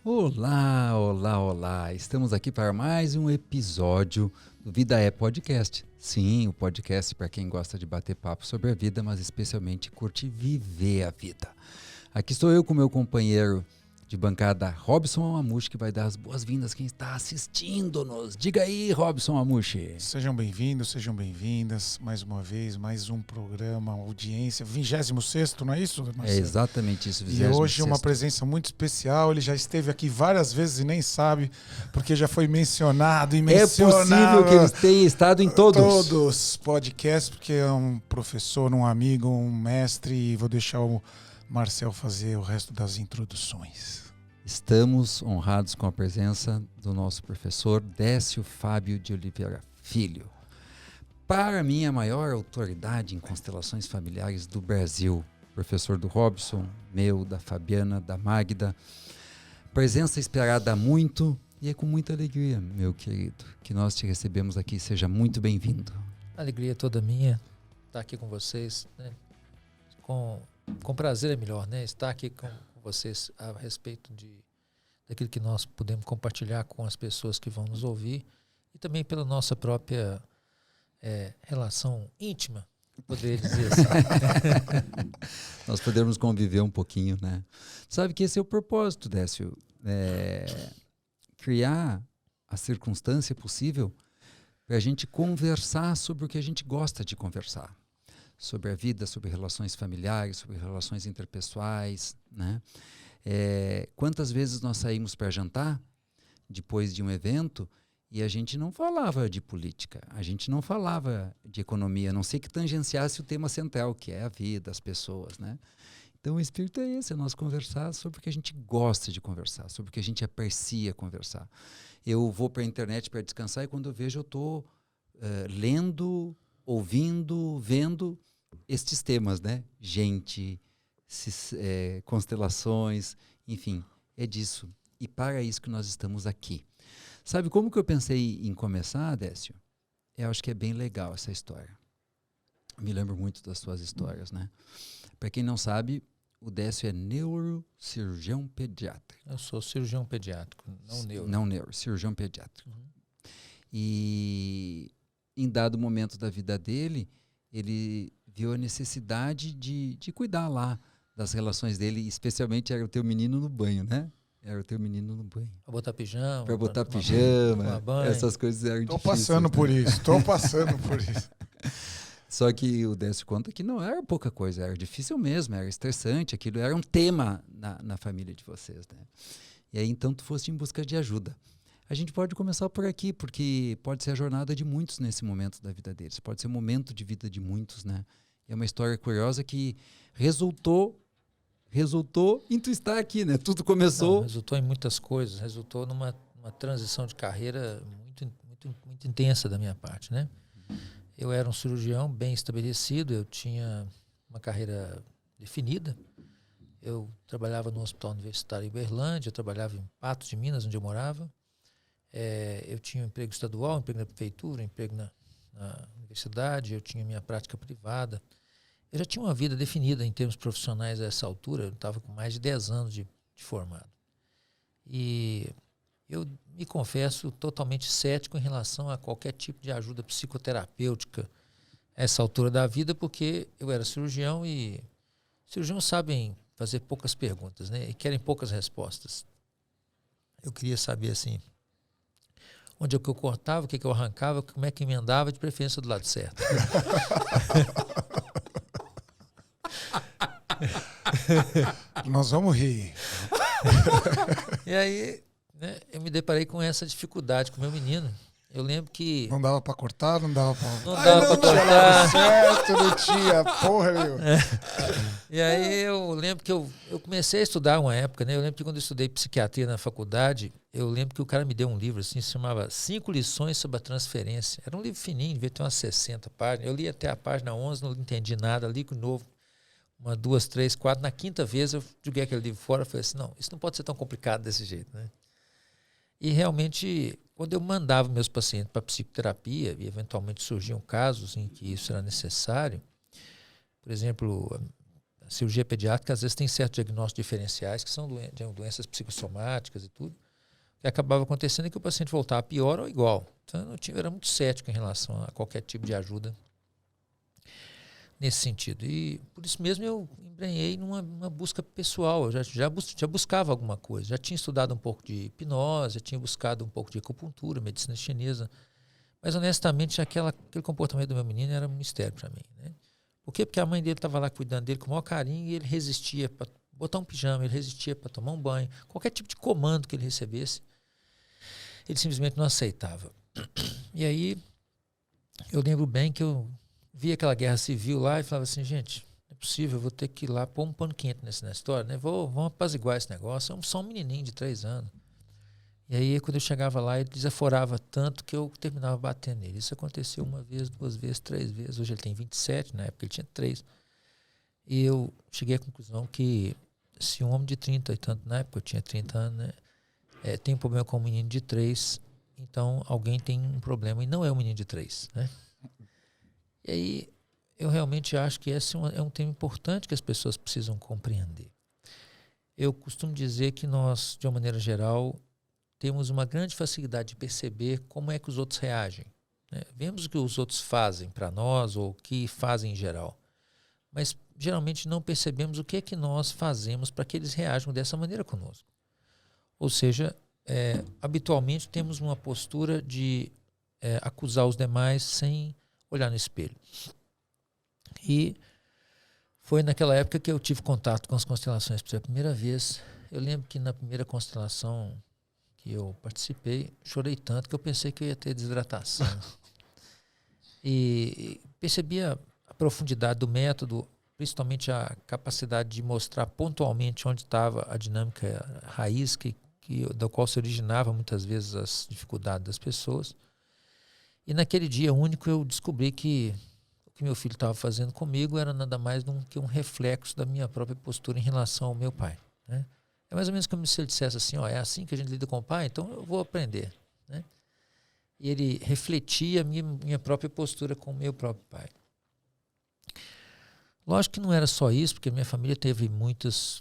Olá, olá, olá! Estamos aqui para mais um episódio do Vida é Podcast. Sim, o podcast para quem gosta de bater papo sobre a vida, mas especialmente curte viver a vida. Aqui estou eu com meu companheiro de bancada, Robson Amushi, que vai dar as boas-vindas a quem está assistindo-nos. Diga aí, Robson Amushi. Sejam bem-vindos, sejam bem-vindas, mais uma vez, mais um programa, audiência, 26º, não é isso, Marcelo? É exatamente isso, 26º. E hoje uma presença muito especial, ele já esteve aqui várias vezes e nem sabe, porque já foi mencionado e mencionado. É possível que ele tenha estado em todos. Todos os podcasts, porque é um professor, um amigo, um mestre, e vou deixar o Marcel fazer o resto das introduções. Estamos honrados com a presença do nosso professor Décio Fábio de Oliveira Filho. Para mim, a maior autoridade em constelações familiares do Brasil. Professor do Robson, meu, da Fabiana, da Magda. Presença esperada há muito e é com muita alegria, meu querido, que nós te recebemos aqui. Seja muito bem-vindo. A alegria toda minha estar aqui com vocês, né? Com prazer é melhor, né? Estar aqui com vocês a respeito daquilo que nós podemos compartilhar com as pessoas que vão nos ouvir e também pela nossa própria relação íntima, poderia dizer assim. Nós podemos conviver um pouquinho, né? Sabe que esse é o propósito, Décio. Criar a circunstância possível para a gente conversar sobre o que a gente gosta de conversar. Sobre a vida, sobre relações familiares, sobre relações interpessoais, né? Quantas vezes nós saímos para jantar depois de um evento e a gente não falava de política, a gente não falava de economia, a não sei que tangenciasse o tema central, que é a vida, as pessoas, né? Então o espírito é esse, é nós conversar sobre o que a gente gosta de conversar, sobre o que a gente aprecia conversar. Eu vou para a internet para descansar e quando eu vejo eu estou lendo, ouvindo, vendo estes temas, né? Gente, constelações, enfim, é disso. E para isso que nós estamos aqui. Sabe como que eu pensei em começar, Décio? Eu acho que é bem legal essa história. Me lembro muito das suas histórias, né? Para quem não sabe, o Décio é neurocirurgião pediatra. Eu sou cirurgião pediátrico, Não neuro, cirurgião pediátrico. Uhum. E em dado momento da vida dele, ele viu a necessidade de cuidar lá das relações dele, especialmente era o teu menino no banho, né? Era o teu menino no banho. Para botar pijama. Para botar pijama, banho. Essas coisas eram difíceis. Estou passando por né? isso, estou passando por isso. Só que o Décio conta que não era pouca coisa, era difícil mesmo, era estressante, aquilo era um tema na família de vocês, né? E aí então tu foste em busca de ajuda. A gente pode começar por aqui, porque pode ser a jornada de muitos nesse momento da vida deles, pode ser o momento de vida de muitos, né? É uma história curiosa que resultou em tu estar aqui, né? Tudo começou... Não, resultou em muitas coisas, resultou numa transição de carreira muito intensa da minha parte, né? Eu era um cirurgião bem estabelecido, eu tinha uma carreira definida. Eu trabalhava no Hospital Universitário em Uberlândia, eu trabalhava em Patos de Minas, onde eu morava. Eu tinha um emprego estadual, um emprego na prefeitura, um emprego na universidade, eu tinha minha prática privada. Eu já tinha uma vida definida em termos profissionais a essa altura, eu estava com mais de 10 anos de formado. E eu me confesso totalmente cético em relação a qualquer tipo de ajuda psicoterapêutica a essa altura da vida, porque eu era cirurgião e cirurgiões sabem fazer poucas perguntas, né? E querem poucas respostas. Eu queria saber, assim, onde é que eu cortava, o que eu arrancava, como é que emendava, de preferência do lado certo. Nós vamos rir. E aí, né, eu me deparei com essa dificuldade com o meu menino. Eu lembro que... Não dava pra cortar, não dava pra... Não dava pra cortar. Certo, não tinha, porra, meu. E aí eu lembro que eu comecei a estudar uma época, né? Eu lembro que quando eu estudei psiquiatria na faculdade, eu lembro que o cara me deu um livro assim, se chamava 5 lições sobre a transferência. Era um livro fininho, devia ter umas 60 páginas. Eu li até a página 11, não entendi nada, li de novo. 1, 2, 3, 4. Na quinta vez eu joguei aquele livro fora e falei assim, não, isso não pode ser tão complicado desse jeito, né? E realmente, quando eu mandava meus pacientes para psicoterapia, e eventualmente surgiam casos em que isso era necessário, por exemplo, cirurgia pediátrica, às vezes tem certos diagnósticos diferenciais, que são doenças psicossomáticas e tudo, que acabava acontecendo é que o paciente voltava pior ou igual. Então, eu era muito cético em relação a qualquer tipo de ajuda nesse sentido. E, por isso mesmo, eu embrenhei numa busca pessoal. Eu já buscava alguma coisa. Já tinha estudado um pouco de hipnose, já tinha buscado um pouco de acupuntura, medicina chinesa. Mas, honestamente, aquele comportamento do meu menino era um mistério para mim, né? Por quê? Porque a mãe dele estava lá cuidando dele com o maior carinho e ele resistia para botar um pijama, ele resistia para tomar um banho. Qualquer tipo de comando que ele recebesse, ele simplesmente não aceitava. E aí, eu lembro bem que eu vi aquela guerra civil lá e falava assim, gente, não é possível, eu vou ter que ir lá pôr um pano quente nessa história, né? Vamos apaziguar esse negócio. Só um menininho de 3 anos. E aí, quando eu chegava lá, ele desaforava tanto que eu terminava batendo nele. Isso aconteceu 1 vez, 2 vezes, 3 vezes. Hoje ele tem 27, na época ele tinha 3. E eu cheguei à conclusão que se um homem de 30 e tanto, na época eu tinha 30 anos, né, tem um problema com um menino de 3, então alguém tem um problema e não é um menino de 3, né? E aí eu realmente acho que esse é um tema importante que as pessoas precisam compreender. Eu costumo dizer que nós, de uma maneira geral, temos uma grande facilidade de perceber como é que os outros reagem, né? Vemos o que os outros fazem para nós ou o que fazem em geral, mas geralmente não percebemos o que é que nós fazemos para que eles reajam dessa maneira conosco. Ou seja, habitualmente temos uma postura de acusar os demais sem olhar no espelho. E foi naquela época que eu tive contato com as constelações pela primeira vez. Eu lembro que na primeira constelação que eu participei, chorei tanto que eu pensei que eu ia ter desidratação. E percebi a profundidade do método, principalmente a capacidade de mostrar pontualmente onde estava a dinâmica raiz da qual se originava muitas vezes as dificuldades das pessoas. E naquele dia único eu descobri que o que meu filho estava fazendo comigo era nada mais do que um reflexo da minha própria postura em relação ao meu pai, né? É mais ou menos como se ele dissesse assim, é assim que a gente lida com o pai, então eu vou aprender, né? E ele refletia a minha própria postura com o meu próprio pai. Lógico que não era só isso, porque minha família teve muitas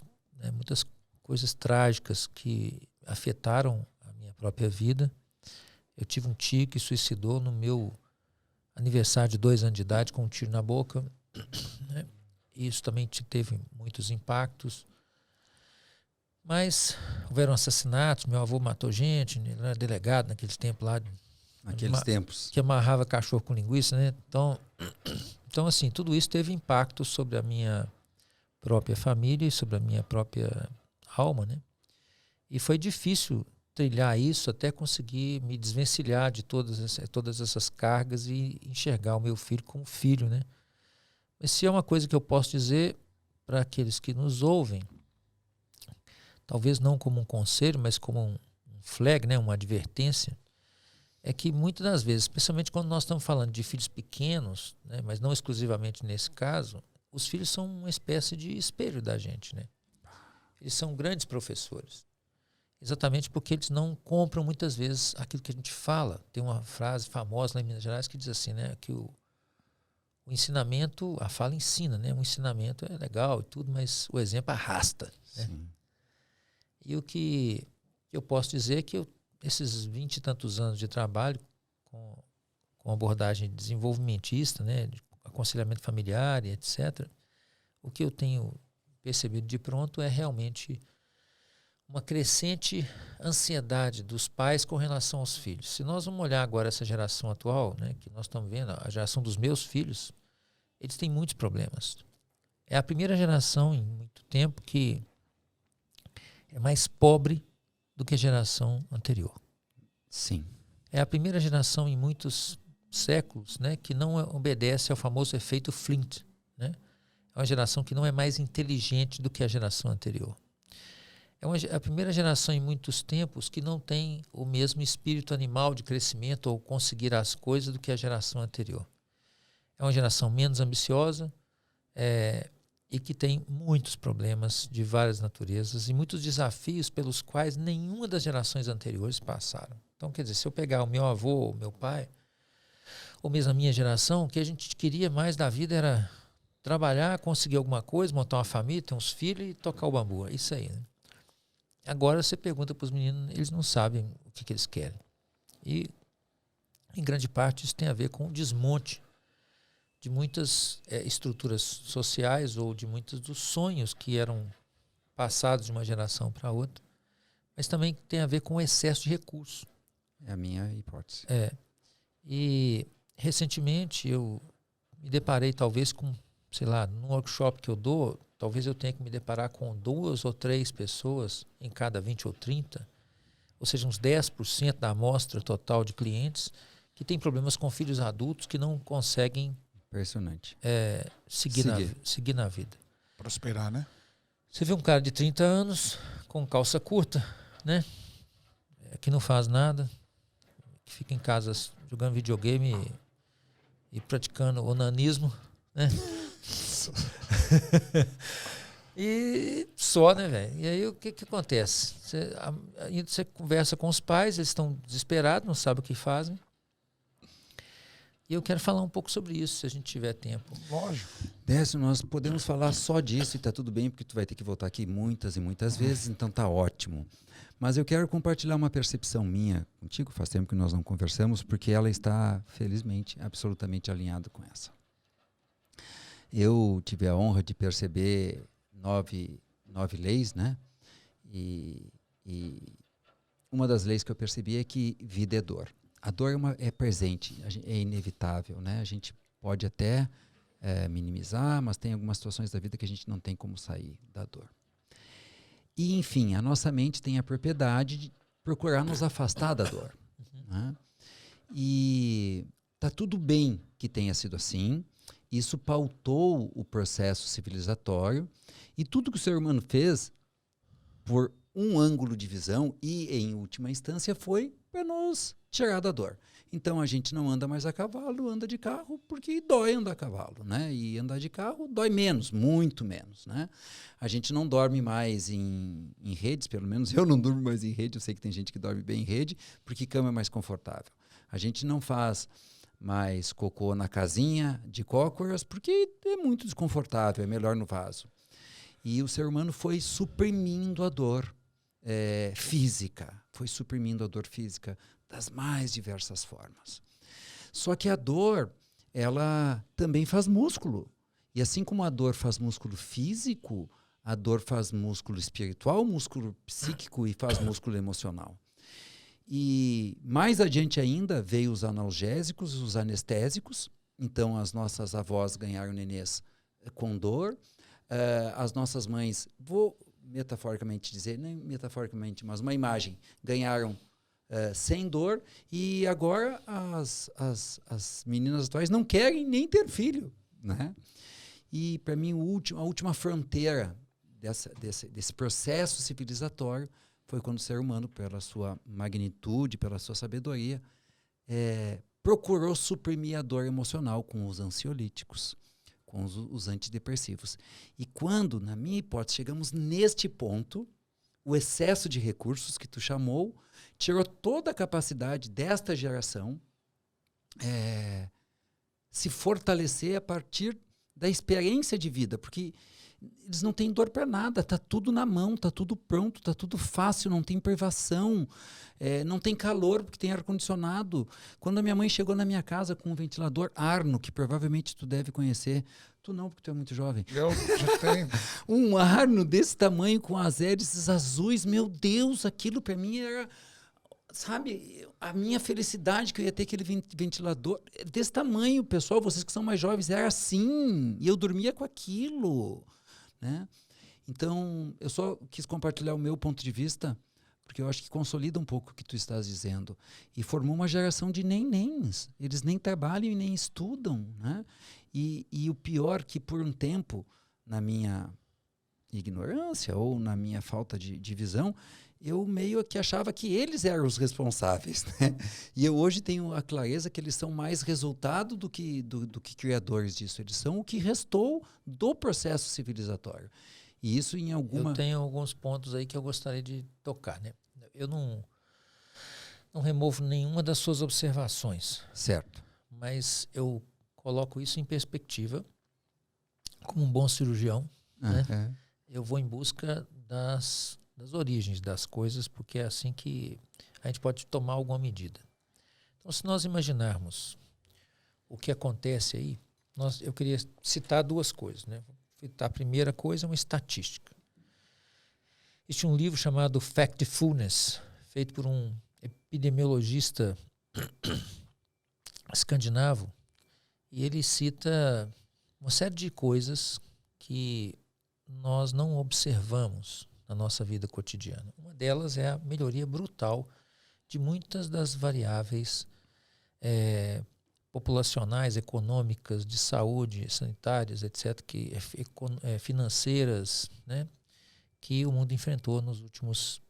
coisas trágicas que afetaram a minha própria vida. Eu tive um tio que suicidou no meu aniversário de 2 anos de idade com um tiro na boca, né? Isso também teve muitos impactos. Mas houveram assassinatos, meu avô matou gente, ele era delegado naqueles tempos lá. Naqueles tempos. Que amarrava cachorro com linguiça, né? Então, assim, tudo isso teve impacto sobre a minha própria família e sobre a minha própria alma, né? E foi difícil trilhar isso até conseguir me desvencilhar de todas essas cargas e enxergar o meu filho como filho, né? Mas se é uma coisa que eu posso dizer para aqueles que nos ouvem, talvez não como um conselho, mas como um flag, né? Uma advertência, é que muitas das vezes, especialmente quando nós estamos falando de filhos pequenos, né, mas não exclusivamente nesse caso, os filhos são uma espécie de espelho da gente, né? Eles são grandes professores. Exatamente porque eles não compram muitas vezes aquilo que a gente fala. Tem uma frase famosa lá em Minas Gerais que diz assim, né, que o ensinamento, a fala ensina, né? O ensinamento é legal e tudo, mas o exemplo arrasta, né? E o que eu posso dizer é que esses 20 e tantos anos de trabalho com abordagem desenvolvimentista, né, de aconselhamento familiar e etc., o que eu tenho percebido de pronto é realmente uma crescente ansiedade dos pais com relação aos filhos. Se nós vamos olhar agora essa geração atual, né, que nós estamos vendo, a geração dos meus filhos, eles têm muitos problemas. É a primeira geração em muito tempo que é mais pobre do que a geração anterior. Sim. É a primeira geração em muitos séculos, né, que não obedece ao famoso efeito Flint, né? É uma geração que não é mais inteligente do que a geração anterior. É a primeira geração em muitos tempos que não tem o mesmo espírito animal de crescimento ou conseguir as coisas do que a geração anterior. É uma geração menos ambiciosa e que tem muitos problemas de várias naturezas e muitos desafios pelos quais nenhuma das gerações anteriores passaram. Então, quer dizer, se eu pegar o meu avô, o meu pai, ou mesmo a minha geração, o que a gente queria mais da vida era trabalhar, conseguir alguma coisa, montar uma família, ter uns filhos e tocar o bambu. É isso aí, né? Agora você pergunta para os meninos, eles não sabem o que eles querem. E, em grande parte, isso tem a ver com o desmonte de muitas estruturas sociais ou de muitos dos sonhos que eram passados de uma geração para outra, mas também tem a ver com o excesso de recursos. É a minha hipótese. E, recentemente, eu me deparei, talvez, com, sei lá, num workshop que eu dou, talvez eu tenha que me deparar com 2 ou 3 pessoas em cada 20 ou 30, ou seja, uns 10% da amostra total de clientes que têm problemas com filhos adultos que não conseguem Impressionante. seguir na vida. Prosperar, né? Você vê um cara de 30 anos com calça curta, né? Que não faz nada, que fica em casa jogando videogame e praticando onanismo, né? E só, né, velho? E aí o que acontece? Você conversa com os pais, eles estão desesperados, não sabem o que fazem. E eu quero falar um pouco sobre isso, se a gente tiver tempo. Lógico. Décio, nós podemos falar só disso e tá tudo bem, porque tu vai ter que voltar aqui muitas e muitas vezes, então tá ótimo. Mas eu quero compartilhar uma percepção minha contigo, faz tempo que nós não conversamos, porque ela está, felizmente, absolutamente alinhada com essa. Eu tive a honra de perceber 9 leis, né? E uma das leis que eu percebi é que vida é dor. A dor é presente, é inevitável, né? A gente pode até minimizar, mas tem algumas situações da vida que a gente não tem como sair da dor. E, enfim, a nossa mente tem a propriedade de procurar nos afastar da dor. Né? E tá tudo bem que tenha sido assim. Isso pautou o processo civilizatório. E tudo que o ser humano fez, por um ângulo de visão e, em última instância, foi para nos tirar da dor. Então, a gente não anda mais a cavalo, anda de carro, porque dói andar a cavalo, né? E andar de carro dói menos, muito menos, né? A gente não dorme mais em redes, pelo menos eu não durmo mais em rede, eu sei que tem gente que dorme bem em rede, porque cama é mais confortável. A gente não faz mais cocô na casinha de cócoras, porque é muito desconfortável, é melhor no vaso. E o ser humano foi suprimindo a dor física, foi suprimindo a dor física das mais diversas formas. Só que a dor, ela também faz músculo. E assim como a dor faz músculo físico, a dor faz músculo espiritual, músculo psíquico e faz músculo emocional. E mais adiante ainda veio os analgésicos, os anestésicos. Então as nossas avós ganharam nenês com dor. As nossas mães, vou metaforicamente dizer, nem metaforicamente, mas uma imagem, ganharam sem dor, e agora as meninas atuais não querem nem ter filho, né? E para mim a última fronteira desse processo civilizatório foi quando o ser humano, pela sua magnitude, pela sua sabedoria, procurou suprimir a dor emocional com os ansiolíticos, com os antidepressivos. E quando, na minha hipótese, chegamos neste ponto, o excesso de recursos que tu chamou tirou toda a capacidade desta geração se fortalecer a partir da experiência de vida, porque eles não têm dor para nada, está tudo na mão, está tudo pronto, está tudo fácil, não tem privação, não tem calor porque tem ar-condicionado. Quando a minha mãe chegou na minha casa com um ventilador Arno, que provavelmente tu deve conhecer, tu não, porque tu é muito jovem. Eu já tenho. Um Arno desse tamanho, com as hélices azuis, meu Deus, aquilo para mim era, sabe, a minha felicidade que eu ia ter aquele ventilador desse tamanho, pessoal, vocês que são mais jovens, era assim, e eu dormia com aquilo, né? Então, eu só quis compartilhar o meu ponto de vista, porque eu acho que consolida um pouco o que tu estás dizendo. E formou uma geração de nenéns. Eles nem trabalham e nem estudam, né? E o pior que por um tempo, na minha ignorância ou na minha falta de visão, eu meio que achava que eles eram os responsáveis, né? E eu hoje tenho a clareza que eles são mais resultado do que criadores disso. Eles são o que restou do processo civilizatório. E isso em alguma... Eu tenho alguns pontos aí que eu gostaria de tocar, né? Eu não removo nenhuma das suas observações. Certo. Mas eu coloco isso em perspectiva como um bom cirurgião, né? É. Eu vou em busca das origens das coisas, porque é assim que a gente pode tomar alguma medida. Então, se nós imaginarmos o que acontece aí, eu queria citar duas coisas, né? A primeira coisa é uma estatística. Existe um livro chamado Factfulness, feito por um epidemiologista escandinavo, e ele cita uma série de coisas que nós não observamos na nossa vida cotidiana. Uma delas é a melhoria brutal de muitas das variáveis populacionais, econômicas, de saúde, sanitárias, etc., financeiras, né, que o mundo enfrentou nos últimos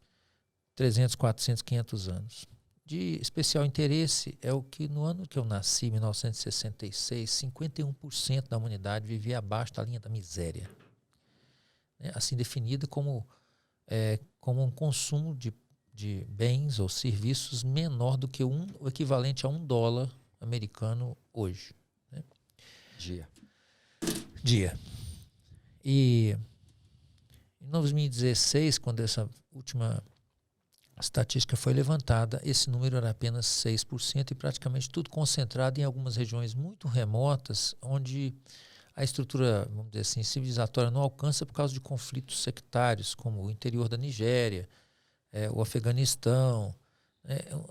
300, 400, 500 anos. De especial interesse é o que no ano que eu nasci, 1966, 51% da humanidade vivia abaixo da linha da miséria, né, assim definida como um consumo de bens ou serviços menor do que o equivalente a $1 americano hoje, né? Dia. E em 2016, quando essa última estatística foi levantada, esse número era apenas 6% e praticamente tudo concentrado em algumas regiões muito remotas, onde a estrutura, vamos dizer assim, civilizatória não alcança por causa de conflitos sectários, como o interior da Nigéria, o Afeganistão,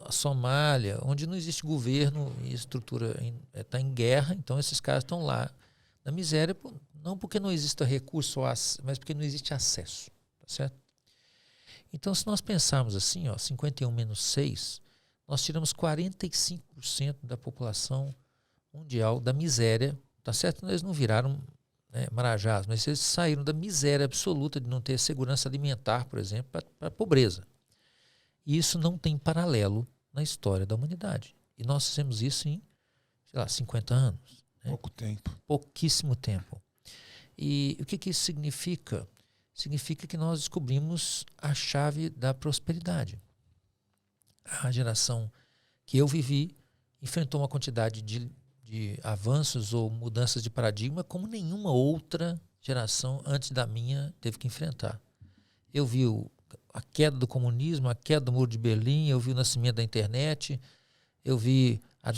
a Somália, onde não existe governo e a estrutura está em guerra, então esses caras estão lá na miséria, não porque não exista recurso, mas porque não existe acesso, tá certo? Então, se nós pensarmos assim, 51 menos 6, nós tiramos 45% da população mundial da miséria, tá certo? Eles não viraram marajás, mas eles saíram da miséria absoluta de não ter segurança alimentar, por exemplo, para a pobreza. E isso não tem paralelo na história da humanidade. E nós fizemos isso em, 50 anos. Né? Pouco tempo. Pouquíssimo tempo. E o que isso significa? Significa que nós descobrimos a chave da prosperidade. A geração que eu vivi enfrentou uma quantidade de avanços ou mudanças de paradigma como nenhuma outra geração antes da minha teve que enfrentar. Eu vi a queda do comunismo, a queda do Muro de Berlim, eu vi o nascimento da internet, eu vi a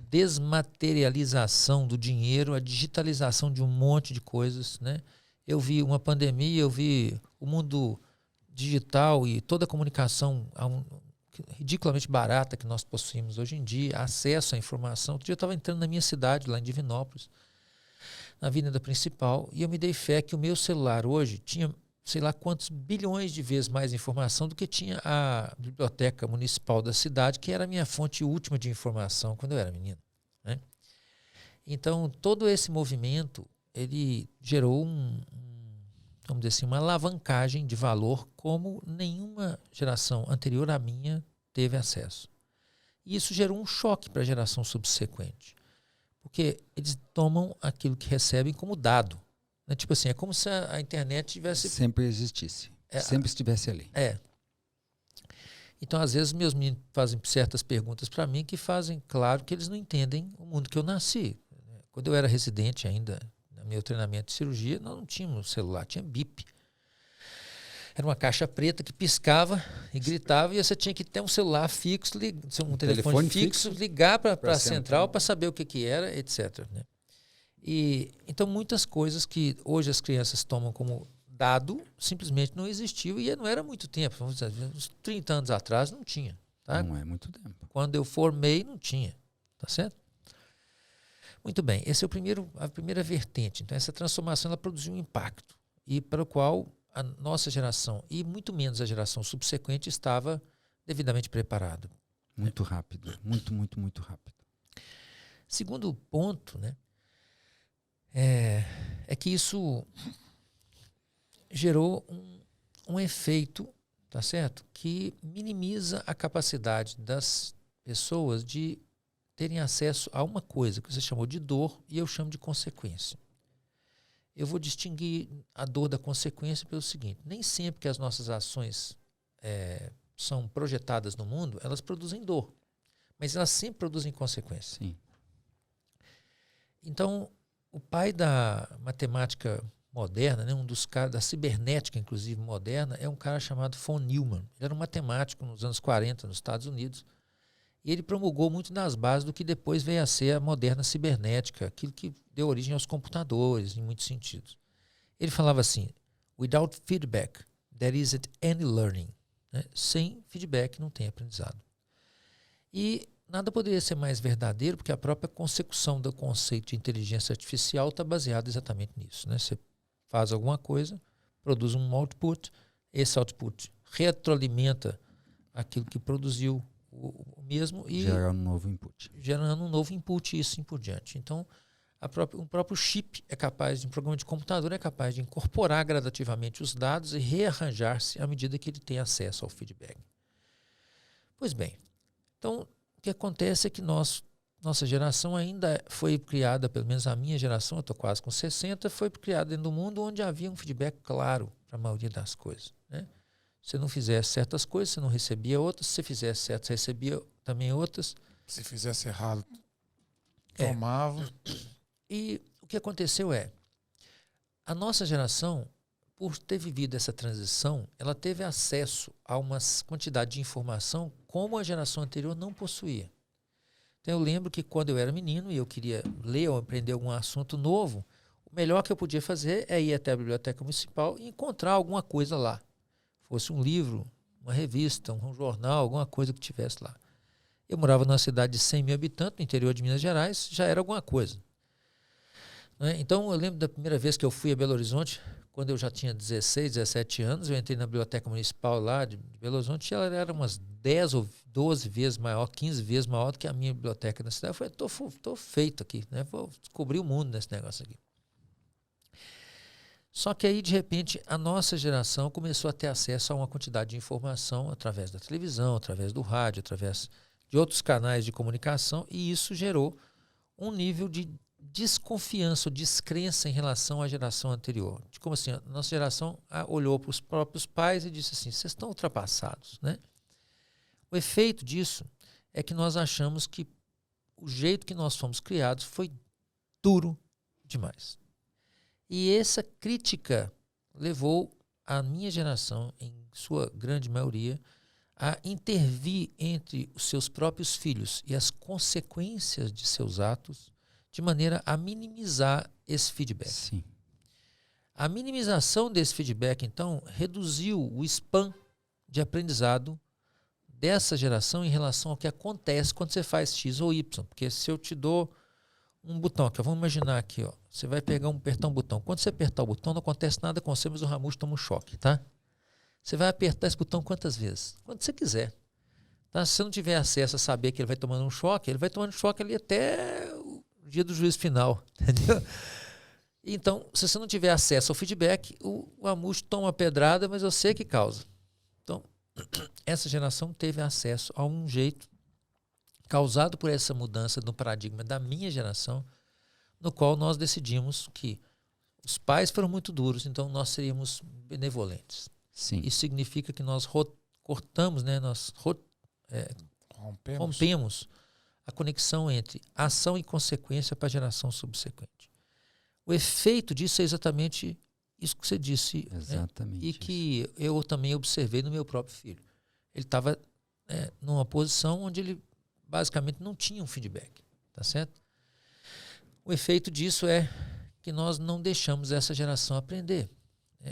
desmaterialização do dinheiro, a digitalização de um monte de coisas, né? Eu vi uma pandemia, eu vi o mundo digital e toda a comunicação ridiculamente barata que nós possuímos hoje em dia, acesso à informação. Outro dia eu estava entrando na minha cidade, lá em Divinópolis, na avenida principal, e eu me dei fé que o meu celular hoje tinha sei lá quantos bilhões de vezes mais informação do que tinha a biblioteca municipal da cidade, que era a minha fonte última de informação quando eu era menino, né? Então, todo esse movimento, ele gerou vamos dizer assim, uma alavancagem de valor como nenhuma geração anterior à minha teve acesso. E isso gerou um choque para a geração subsequente, porque eles tomam aquilo que recebem como dado. Tipo assim, é como se a internet tivesse... Sempre existisse. Sempre estivesse ali. Então, às vezes, meus meninos fazem certas perguntas para mim que fazem claro que eles não entendem o mundo que eu nasci. Quando eu era residente ainda, no meu treinamento de cirurgia, nós não tínhamos celular, tinha bip. Era uma caixa preta que piscava e gritava e você tinha que ter um celular fixo, um telefone fixo, ligar para a central para saber o que era, etc., né? E então muitas coisas que hoje as crianças tomam como dado simplesmente não existiam e não era muito tempo, vamos dizer, uns 30 anos atrás não tinha, tá? Não é muito tempo. Quando eu formei não tinha, tá certo? Muito bem, esse é a primeira vertente. Então essa transformação ela produziu um impacto e para o qual a nossa geração e muito menos a geração subsequente estava devidamente preparada. Muito rápido, muito rápido. Segundo ponto, né? É que isso gerou um efeito, tá certo? Que minimiza a capacidade das pessoas de terem acesso a uma coisa que você chamou de dor e eu chamo de consequência. Eu vou distinguir a dor da consequência pelo seguinte: nem sempre que as nossas ações são projetadas no mundo, elas produzem dor, mas elas sempre produzem consequência. Sim. Então, O pai da matemática moderna, né, um dos caras da cibernética, inclusive, moderna, é um cara chamado von Neumann. Ele era um matemático nos anos 40, nos Estados Unidos. E ele promulgou muito das bases do que depois veio a ser a moderna cibernética, aquilo que deu origem aos computadores, em muitos sentidos. Ele falava assim: without feedback, there isn't any learning. Né? Sem feedback não tem aprendizado. E nada poderia ser mais verdadeiro, porque a própria consecução do conceito de inteligência artificial está baseada exatamente nisso. Né? Você faz alguma coisa, produz um output, esse output retroalimenta aquilo que produziu o mesmo e gerando um novo input. Gerando um novo input e assim por diante. Então, o próprio chip é capaz, um programa de computador é capaz de incorporar gradativamente os dados e rearranjar-se à medida que ele tem acesso ao feedback. Pois bem, então o que acontece é que nossa geração ainda foi criada, pelo menos a minha geração, eu estou quase com 60, foi criada dentro do mundo onde havia um feedback claro para a maioria das coisas. Né? Se não fizesse certas coisas, você não recebia outras. Se você fizesse certas, você recebia também outras. Se fizesse errado, tomava. E o que aconteceu é, a nossa geração, por ter vivido essa transição, ela teve acesso a uma quantidade de informação como a geração anterior não possuía. Então eu lembro que quando eu era menino e eu queria ler ou aprender algum assunto novo, o melhor que eu podia fazer é ir até a biblioteca municipal e encontrar alguma coisa lá. Fosse um livro, uma revista, um jornal, alguma coisa que tivesse lá. Eu morava numa cidade de 100 mil habitantes, no interior de Minas Gerais, já era alguma coisa. Né? Então, eu lembro da primeira vez que eu fui a Belo Horizonte, quando eu já tinha 16, 17 anos, eu entrei na biblioteca municipal lá de Belo Horizonte e ela era umas 10 ou 12 vezes maior, 15 vezes maior do que a minha biblioteca na cidade. Eu falei, estou feito aqui, né? Vou descobrir o mundo nesse negócio aqui. Só que aí, de repente, a nossa geração começou a ter acesso a uma quantidade de informação através da televisão, através do rádio, através de outros canais de comunicação, e isso gerou um nível de desconfiança, descrença em relação à geração anterior. Como assim? A nossa geração olhou para os próprios pais e disse assim, vocês estão ultrapassados. Né? O efeito disso é que nós achamos que o jeito que nós fomos criados foi duro demais. E essa crítica levou a minha geração, em sua grande maioria, a intervir entre os seus próprios filhos e as consequências de seus atos, de maneira a minimizar esse feedback. Sim. A minimização desse feedback, então, reduziu o span de aprendizado dessa geração em relação ao que acontece quando você faz X ou Y. Porque se eu te dou um botão, aqui, vamos imaginar aqui, ó, você vai apertar um botão. Quando você apertar o botão, não acontece nada com você, mas o Ramush toma um choque, tá? Você vai apertar esse botão quantas vezes? Quando você quiser. Tá? Se você não tiver acesso a saber que ele vai tomando um choque, ele vai tomando choque ali até o dia do juízo final, entendeu? Então, se você não tiver acesso ao feedback, o Ramush toma uma pedrada, mas eu sei que causa. Então, essa geração teve acesso a um jeito causado por essa mudança no paradigma da minha geração, no qual nós decidimos que os pais foram muito duros, então nós seríamos benevolentes. Sim. Isso significa que nós cortamos, né, nós rompemos a conexão entre ação e consequência para a geração subsequente. O efeito disso é exatamente isso que você disse. Exatamente. Né? E que eu também observei no meu próprio filho. Ele estava numa posição onde ele basicamente não tinha um feedback. Tá certo? O efeito disso é que nós não deixamos essa geração aprender.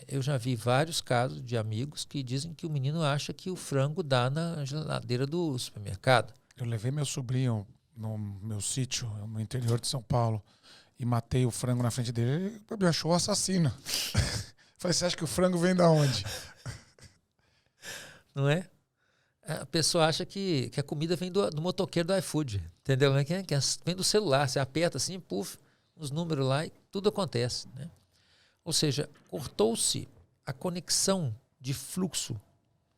Eu já vi vários casos de amigos que dizem que o menino acha que o frango dá na geladeira do supermercado. Eu levei meu sobrinho no meu sítio, no interior de São Paulo, e matei o frango na frente dele, ele me achou assassino. Falei, você acha que o frango vem da onde? Não é? A pessoa acha que a comida vem do motoqueiro do iFood, entendeu? Que vem do celular, você aperta assim, puf, uns números lá e tudo acontece, né? Ou seja, cortou-se a conexão de fluxo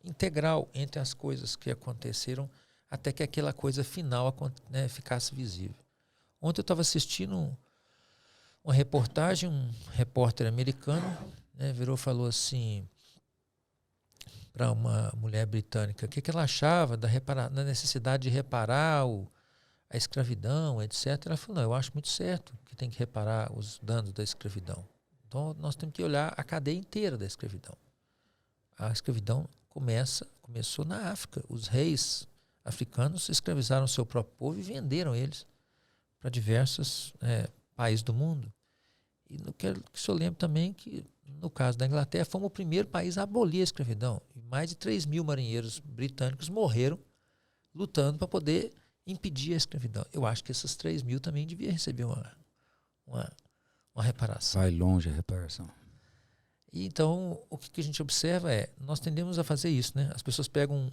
integral entre as coisas que aconteceram até que aquela coisa final, né, ficasse visível. Ontem eu estava assistindo uma reportagem, um repórter americano, né, virou e falou assim para uma mulher britânica o que ela achava da necessidade de reparar a escravidão, etc. Ela falou, não, eu acho muito certo que tem que reparar os danos da escravidão. Então, nós temos que olhar a cadeia inteira da escravidão. A escravidão começou na África. Os reis africanos escravizaram o seu próprio povo e venderam eles para diversos países do mundo. E não quero que o senhor lembre também que, no caso da Inglaterra, fomos o primeiro país a abolir a escravidão. E mais de 3 mil marinheiros britânicos morreram lutando para poder impedir a escravidão. Eu acho que esses 3 mil também deviam receber uma reparação. Vai longe a reparação. E então, o que a gente observa nós tendemos a fazer isso, né? As pessoas pegam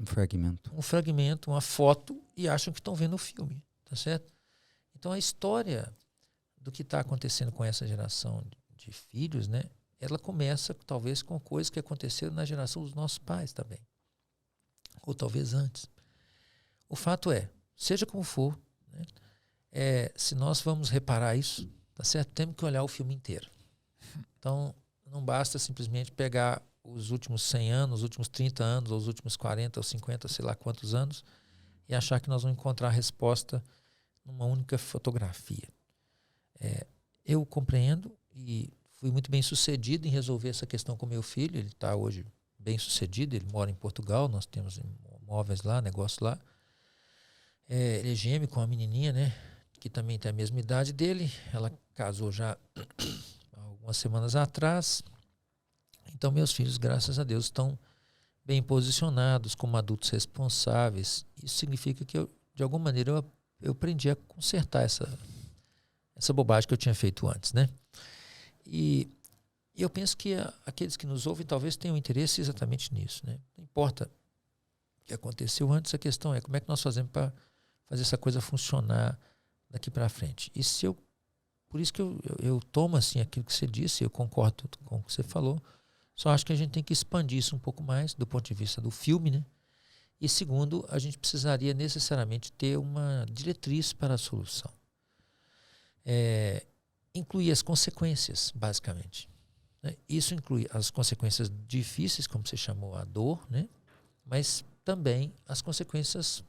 Um fragmento. um fragmento, uma foto e acham que estão vendo o filme, tá certo? Então, a história do que está acontecendo com essa geração de filhos, né? Ela começa, talvez, com coisas que aconteceram na geração dos nossos pais também. Ou talvez antes. O fato seja como for, né? Se nós vamos reparar isso, tá certo? Temos que olhar o filme inteiro. Então, não basta simplesmente pegar os últimos 100 anos, os últimos 30 anos, ou os últimos 40 ou 50, sei lá quantos anos, e achar que nós vamos encontrar a resposta numa única fotografia. Eu compreendo e fui muito bem sucedido em resolver essa questão com meu filho. Ele está hoje bem sucedido, ele mora em Portugal, nós temos imóveis lá, negócio lá. Ele é gêmeo com uma menininha, né, que também tem a mesma idade dele. Ela casou já algumas semanas atrás. Então, meus filhos, graças a Deus, estão bem posicionados como adultos responsáveis. Isso significa que, de alguma maneira, eu aprendi a consertar essa bobagem que eu tinha feito antes, né? E eu penso que aqueles que nos ouvem talvez tenham interesse exatamente nisso, né? Não importa o que aconteceu antes, a questão é como é que nós fazemos para fazer essa coisa funcionar daqui para frente. Por isso que eu tomo assim aquilo que você disse, eu concordo com o que você falou, só acho que a gente tem que expandir isso um pouco mais do ponto de vista do filme, né? E segundo, a gente precisaria necessariamente ter uma diretriz para a solução. Incluir as consequências, basicamente, né? Isso inclui as consequências difíceis, como você chamou, a dor, né? Mas também as consequências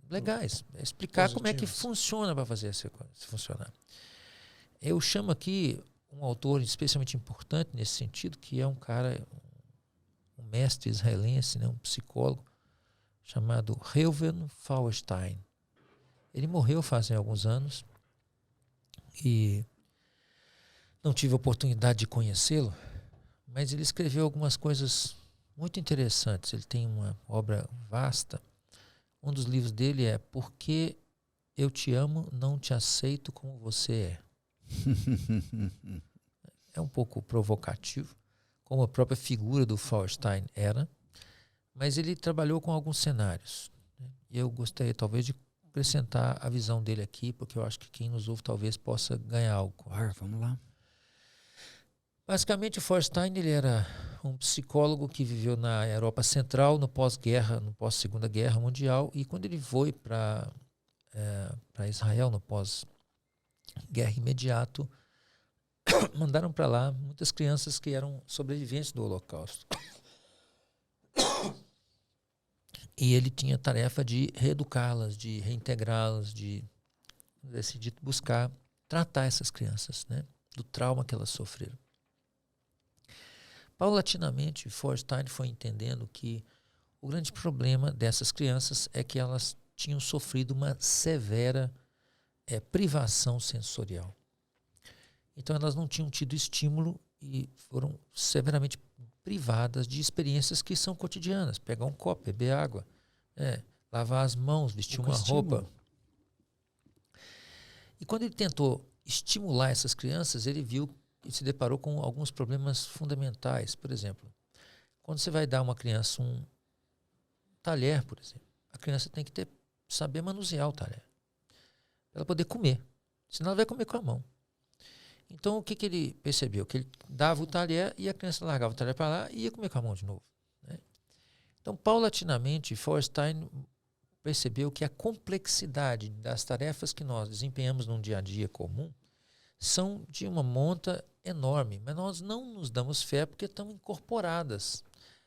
legais. Explicar como é que funciona para fazer essa coisa funcionar. Eu chamo aqui um autor especialmente importante nesse sentido, que é um cara, um mestre israelense, né? Um psicólogo, chamado Reuven Feuerstein. Ele morreu fazem alguns anos e não tive a oportunidade de conhecê-lo, mas ele escreveu algumas coisas muito interessantes. Ele tem uma obra vasta. Um dos livros dele é Por que eu te amo, não te aceito como você é. É um pouco provocativo, como a própria figura do Feuerstein era, mas ele trabalhou com alguns cenários, né? E eu gostaria talvez de acrescentar a visão dele aqui, porque eu acho que quem nos ouve talvez possa ganhar algo. Claro, vamos lá. Basicamente, o Feuerstein ele era um psicólogo que viveu na Europa Central no pós-guerra, no pós-Segunda Guerra Mundial, e quando ele foi para Israel no pós-guerra imediato, mandaram para lá muitas crianças que eram sobreviventes do Holocausto. E ele tinha a tarefa de reeducá-las, de reintegrá-las, de decidir buscar tratar essas crianças, né, do trauma que elas sofreram. Paulatinamente, Feuerstein foi entendendo que o grande problema dessas crianças é que elas tinham sofrido uma severa privação sensorial. Então elas não tinham tido estímulo e foram severamente privadas de experiências que são cotidianas. Pegar um copo, beber água, lavar as mãos, vestir uma roupa. E quando ele tentou estimular essas crianças, ele viu e se deparou com alguns problemas fundamentais. Por exemplo, quando você vai dar a uma criança um talher, por exemplo, a criança tem que saber manusear o talher para ela poder comer, senão ela vai comer com a mão. Então, o que ele percebeu? Que ele dava o talher e a criança largava o talher para lá e ia comer com a mão de novo, né? Então, paulatinamente, Feuerstein percebeu que a complexidade das tarefas que nós desempenhamos num dia a dia comum são de uma monta enorme, mas nós não nos damos fé porque estão incorporadas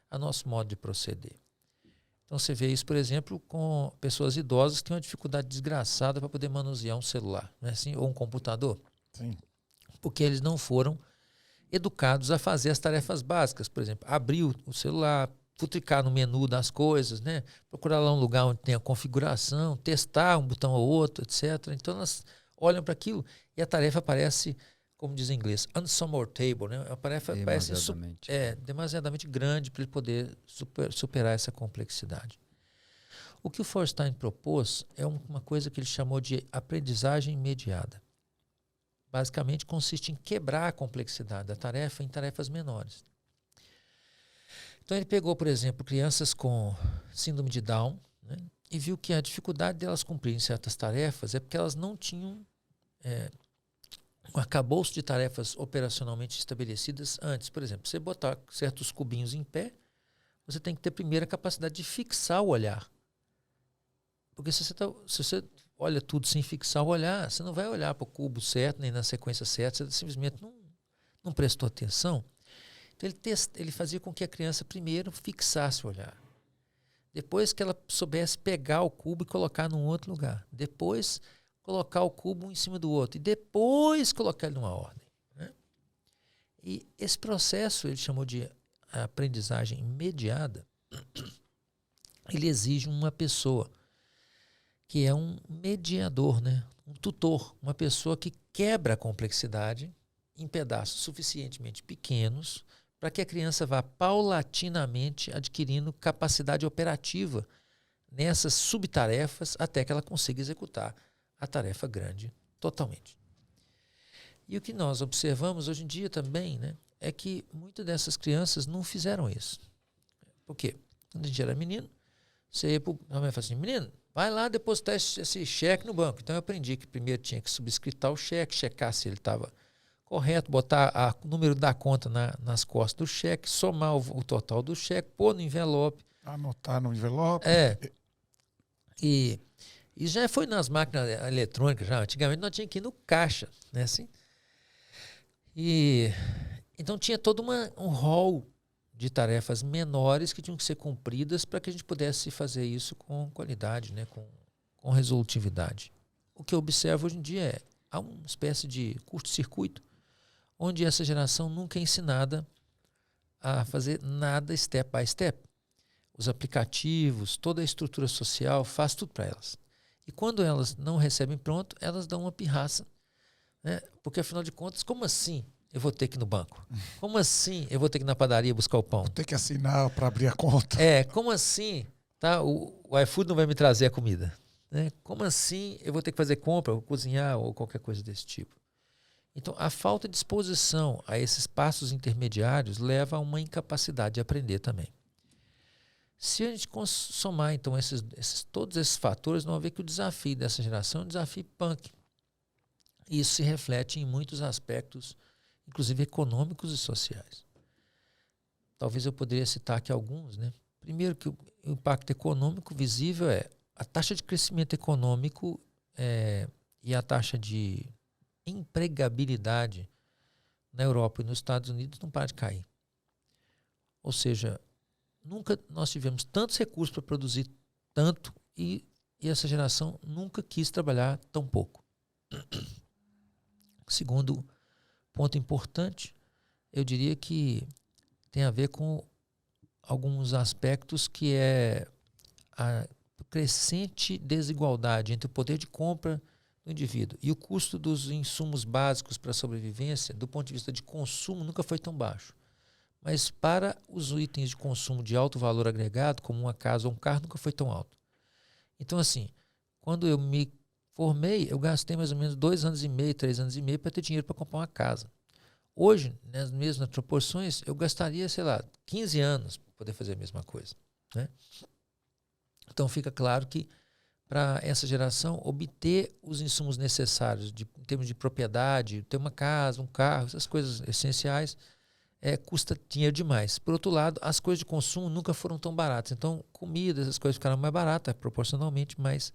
a nosso modo de proceder. Então você vê isso, por exemplo, com pessoas idosas que têm uma dificuldade desgraçada para poder manusear um celular, não é assim? Ou um computador. Sim. Porque eles não foram educados a fazer as tarefas básicas. Por exemplo, abrir o celular, futricar no menu das coisas, né? Procurar lá um lugar onde tem a configuração, testar um botão ou outro, etc. Então elas olham para aquilo e a tarefa parece, como diz em inglês, unsurmountable, né? A tarefa parece demasiadamente grande para ele poder superar essa complexidade. O que o Feuerstein propôs é uma coisa que ele chamou de aprendizagem mediada. Basicamente consiste em quebrar a complexidade da tarefa em tarefas menores. Então ele pegou, por exemplo, crianças com síndrome de Down, né, e viu que a dificuldade delas cumprirem certas tarefas é porque elas não tinham um arcabouço de tarefas operacionalmente estabelecidas antes. Por exemplo, você botar certos cubinhos em pé, você tem que ter primeiro a capacidade de fixar o olhar. Porque se você olha tudo sem fixar o olhar, você não vai olhar para o cubo certo, nem na sequência certa, você simplesmente não prestou atenção. Então ele fazia com que a criança primeiro fixasse o olhar. Depois que ela soubesse pegar o cubo e colocar num outro lugar. Depois colocar o cubo um em cima do outro. E depois colocar ele numa ordem, né? E esse processo ele chamou de aprendizagem mediada. Ele exige uma pessoa que é um mediador, né? Um tutor, uma pessoa que quebra a complexidade em pedaços suficientemente pequenos para que a criança vá paulatinamente adquirindo capacidade operativa nessas subtarefas até que ela consiga executar a tarefa grande totalmente. E o que nós observamos hoje em dia também, né, é que muitas dessas crianças não fizeram isso. Por quê? Quando a gente era menino, você ia para a mãe e falava assim, menino, vai lá depositar esse cheque no banco. Então eu aprendi que primeiro tinha que subscritar o cheque, checar se ele estava correto, botar o número da conta nas costas do cheque, somar o total do cheque, pôr no envelope. Anotar no envelope. E já foi nas máquinas eletrônicas, já. Antigamente nós tínhamos que ir no caixa, né, assim? Então tinha todo um rol de tarefas menores que tinham que ser cumpridas para que a gente pudesse fazer isso com qualidade, né, com resolutividade. O que eu observo hoje em dia há uma espécie de curto-circuito, onde essa geração nunca é ensinada a fazer nada step by step. Os aplicativos, toda a estrutura social faz tudo para elas. E quando elas não recebem pronto, elas dão uma pirraça, né? Porque afinal de contas, como assim eu vou ter que ir no banco? Como assim eu vou ter que ir na padaria buscar o pão? Vou ter que assinar para abrir a conta. Como assim, tá? O iFood não vai me trazer a comida, né? Como assim eu vou ter que fazer compra, ou cozinhar, ou qualquer coisa desse tipo? Então, a falta de exposição a esses passos intermediários leva a uma incapacidade de aprender também. Se a gente somar, então, todos esses fatores, nós vamos ver que o desafio dessa geração é um desafio punk. E isso se reflete em muitos aspectos, inclusive econômicos e sociais. Talvez eu poderia citar aqui alguns, né? Primeiro, que o impacto econômico visível é a taxa de crescimento econômico e a taxa de empregabilidade na Europa e nos Estados Unidos não para de cair. Ou seja, nunca nós tivemos tantos recursos para produzir tanto e essa geração nunca quis trabalhar tão pouco. Segundo ponto importante, eu diria que tem a ver com alguns aspectos que é a crescente desigualdade entre o poder de compra do indivíduo e o custo dos insumos básicos para a sobrevivência, do ponto de vista de consumo, nunca foi tão baixo. Mas para os itens de consumo de alto valor agregado, como uma casa ou um carro, nunca foi tão alto. Então, assim, quando eu me formei, eu gastei mais ou menos 2 anos e meio, 3 anos e meio para ter dinheiro para comprar uma casa. Hoje, nas mesmas proporções, eu gastaria, 15 anos para poder fazer a mesma coisa, né? Então fica claro que para essa geração obter os insumos necessários em termos de propriedade, ter uma casa, um carro, essas coisas essenciais, custa dinheiro demais. Por outro lado, as coisas de consumo nunca foram tão baratas. Então, comida, essas coisas ficaram mais baratas proporcionalmente, mas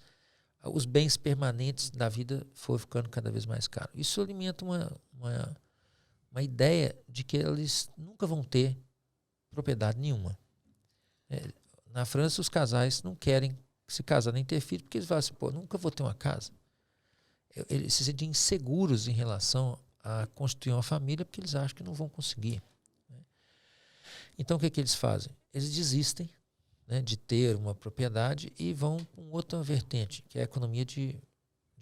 os bens permanentes da vida foram ficando cada vez mais caros. Isso alimenta uma ideia de que eles nunca vão ter propriedade nenhuma. Na França, os casais não querem se casar nem ter filho, porque eles falam assim, pô, nunca vou ter uma casa. Eles se sentem inseguros em relação a constituir uma família, porque eles acham que não vão conseguir. Né? Então, o que eles fazem? Eles desistem, né, de ter uma propriedade e vão para outra vertente, que é a economia de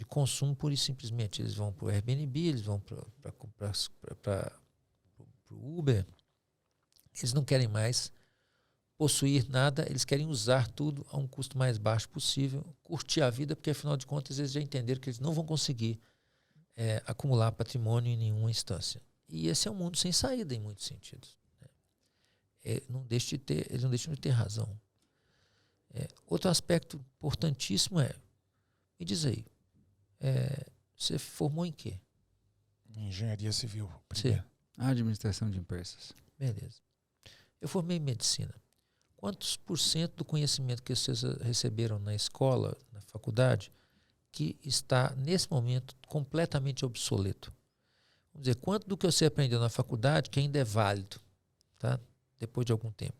consumo pura e simplesmente. Eles vão para o Airbnb, eles vão para o Uber. Eles não querem mais possuir nada, eles querem usar tudo a um custo mais baixo possível, curtir a vida, porque afinal de contas eles já entenderam que eles não vão conseguir acumular patrimônio em nenhuma instância. E esse é um mundo sem saída em muitos sentidos. Né? Eles não deixam de ter razão. Outro aspecto importantíssimo me diz aí, você formou em quê? Engenharia civil. Sim. Administração de empresas. Beleza. Eu formei em medicina. Quantos por cento do conhecimento que vocês receberam na escola, na faculdade, que está, nesse momento, completamente obsoleto? Vamos dizer, quanto do que você aprendeu na faculdade que ainda é válido, tá? Depois de algum tempo?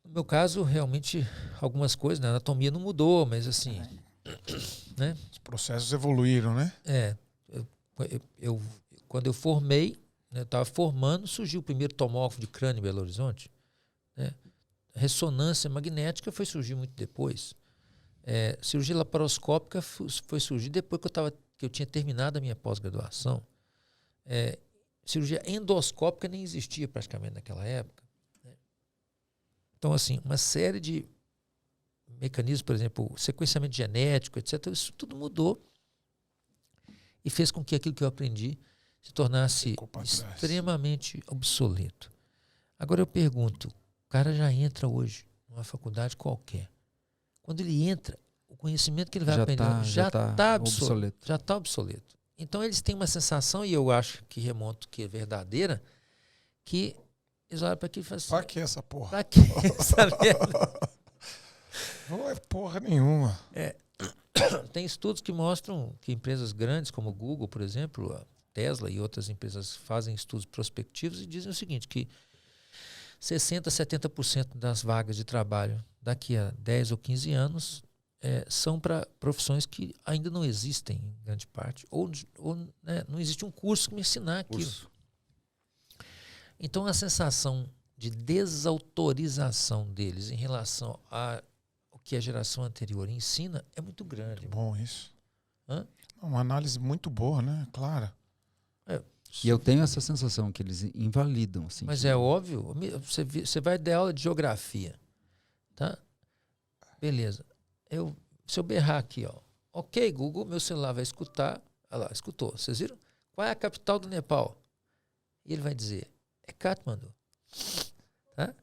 No meu caso, realmente, algumas coisas, né? A anatomia não mudou, mas assim... Né? Os processos evoluíram, né? Quando eu formei, né, eu estava formando, surgiu o primeiro tomógrafo de crânio em Belo Horizonte. Né? Ressonância magnética foi surgir muito depois. Cirurgia laparoscópica foi surgir depois que eu tinha terminado a minha pós-graduação. Cirurgia endoscópica nem existia praticamente naquela época. Né? Então, assim, uma série de mecanismos, por exemplo, sequenciamento genético, etc., isso tudo mudou e fez com que aquilo que eu aprendi se tornasse extremamente obsoleto. Agora eu pergunto, o cara já entra hoje numa faculdade qualquer. Quando ele entra, o conhecimento que ele vai aprender já está obsoleto. Já está obsoleto. Então eles têm uma sensação, e eu acho que remonto que é verdadeira, que eles olham para aquilo e falam assim... Pra que essa porra? Pra que essa merda? Não é porra nenhuma. Tem estudos que mostram que empresas grandes, como o Google, por exemplo, a Tesla e outras empresas fazem estudos prospectivos e dizem o seguinte, que 60%, 70% das vagas de trabalho daqui a 10 ou 15 anos são para profissões que ainda não existem em grande parte, ou né, não existe um curso que me ensinar aquilo. Então a sensação de desautorização deles em relação ao que a geração anterior ensina é muito grande. Muito bom isso. Hã? Uma análise muito boa, né? Clara. E eu tenho essa sensação que eles invalidam. Assim, mas é óbvio. Você vai dar aula de geografia. Tá? Beleza. Se eu berrar aqui, ó. Ok, Google, meu celular vai escutar. Olha lá, escutou. Vocês viram? Qual é a capital do Nepal? E ele vai dizer, é Katmandu. Tá?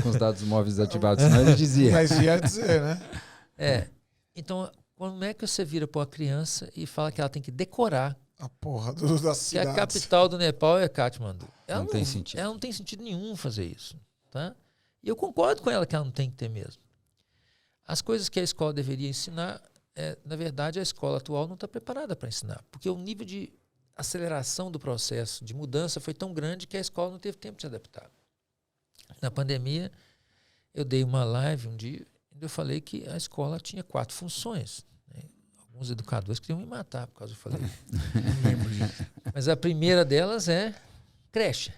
Com os dados móveis ativados, senão ele dizia. Mas ia dizer, né? Então, como é que você vira para uma criança e fala que ela tem que decorar a porra das cidades? Que a capital do Nepal é Katmandu. Não tem sentido. Ela não tem sentido nenhum fazer isso. Tá? E eu concordo com ela que ela não tem que ter mesmo. As coisas que a escola deveria ensinar, na verdade, a escola atual não está preparada para ensinar. Porque o nível de aceleração do processo de mudança foi tão grande que a escola não teve tempo de se adaptar. Na pandemia, eu dei uma live um dia e eu falei que a escola tinha 4 funções. Né? Alguns educadores queriam me matar por causa que eu falei. Não lembro disso. Mas a primeira delas é creche.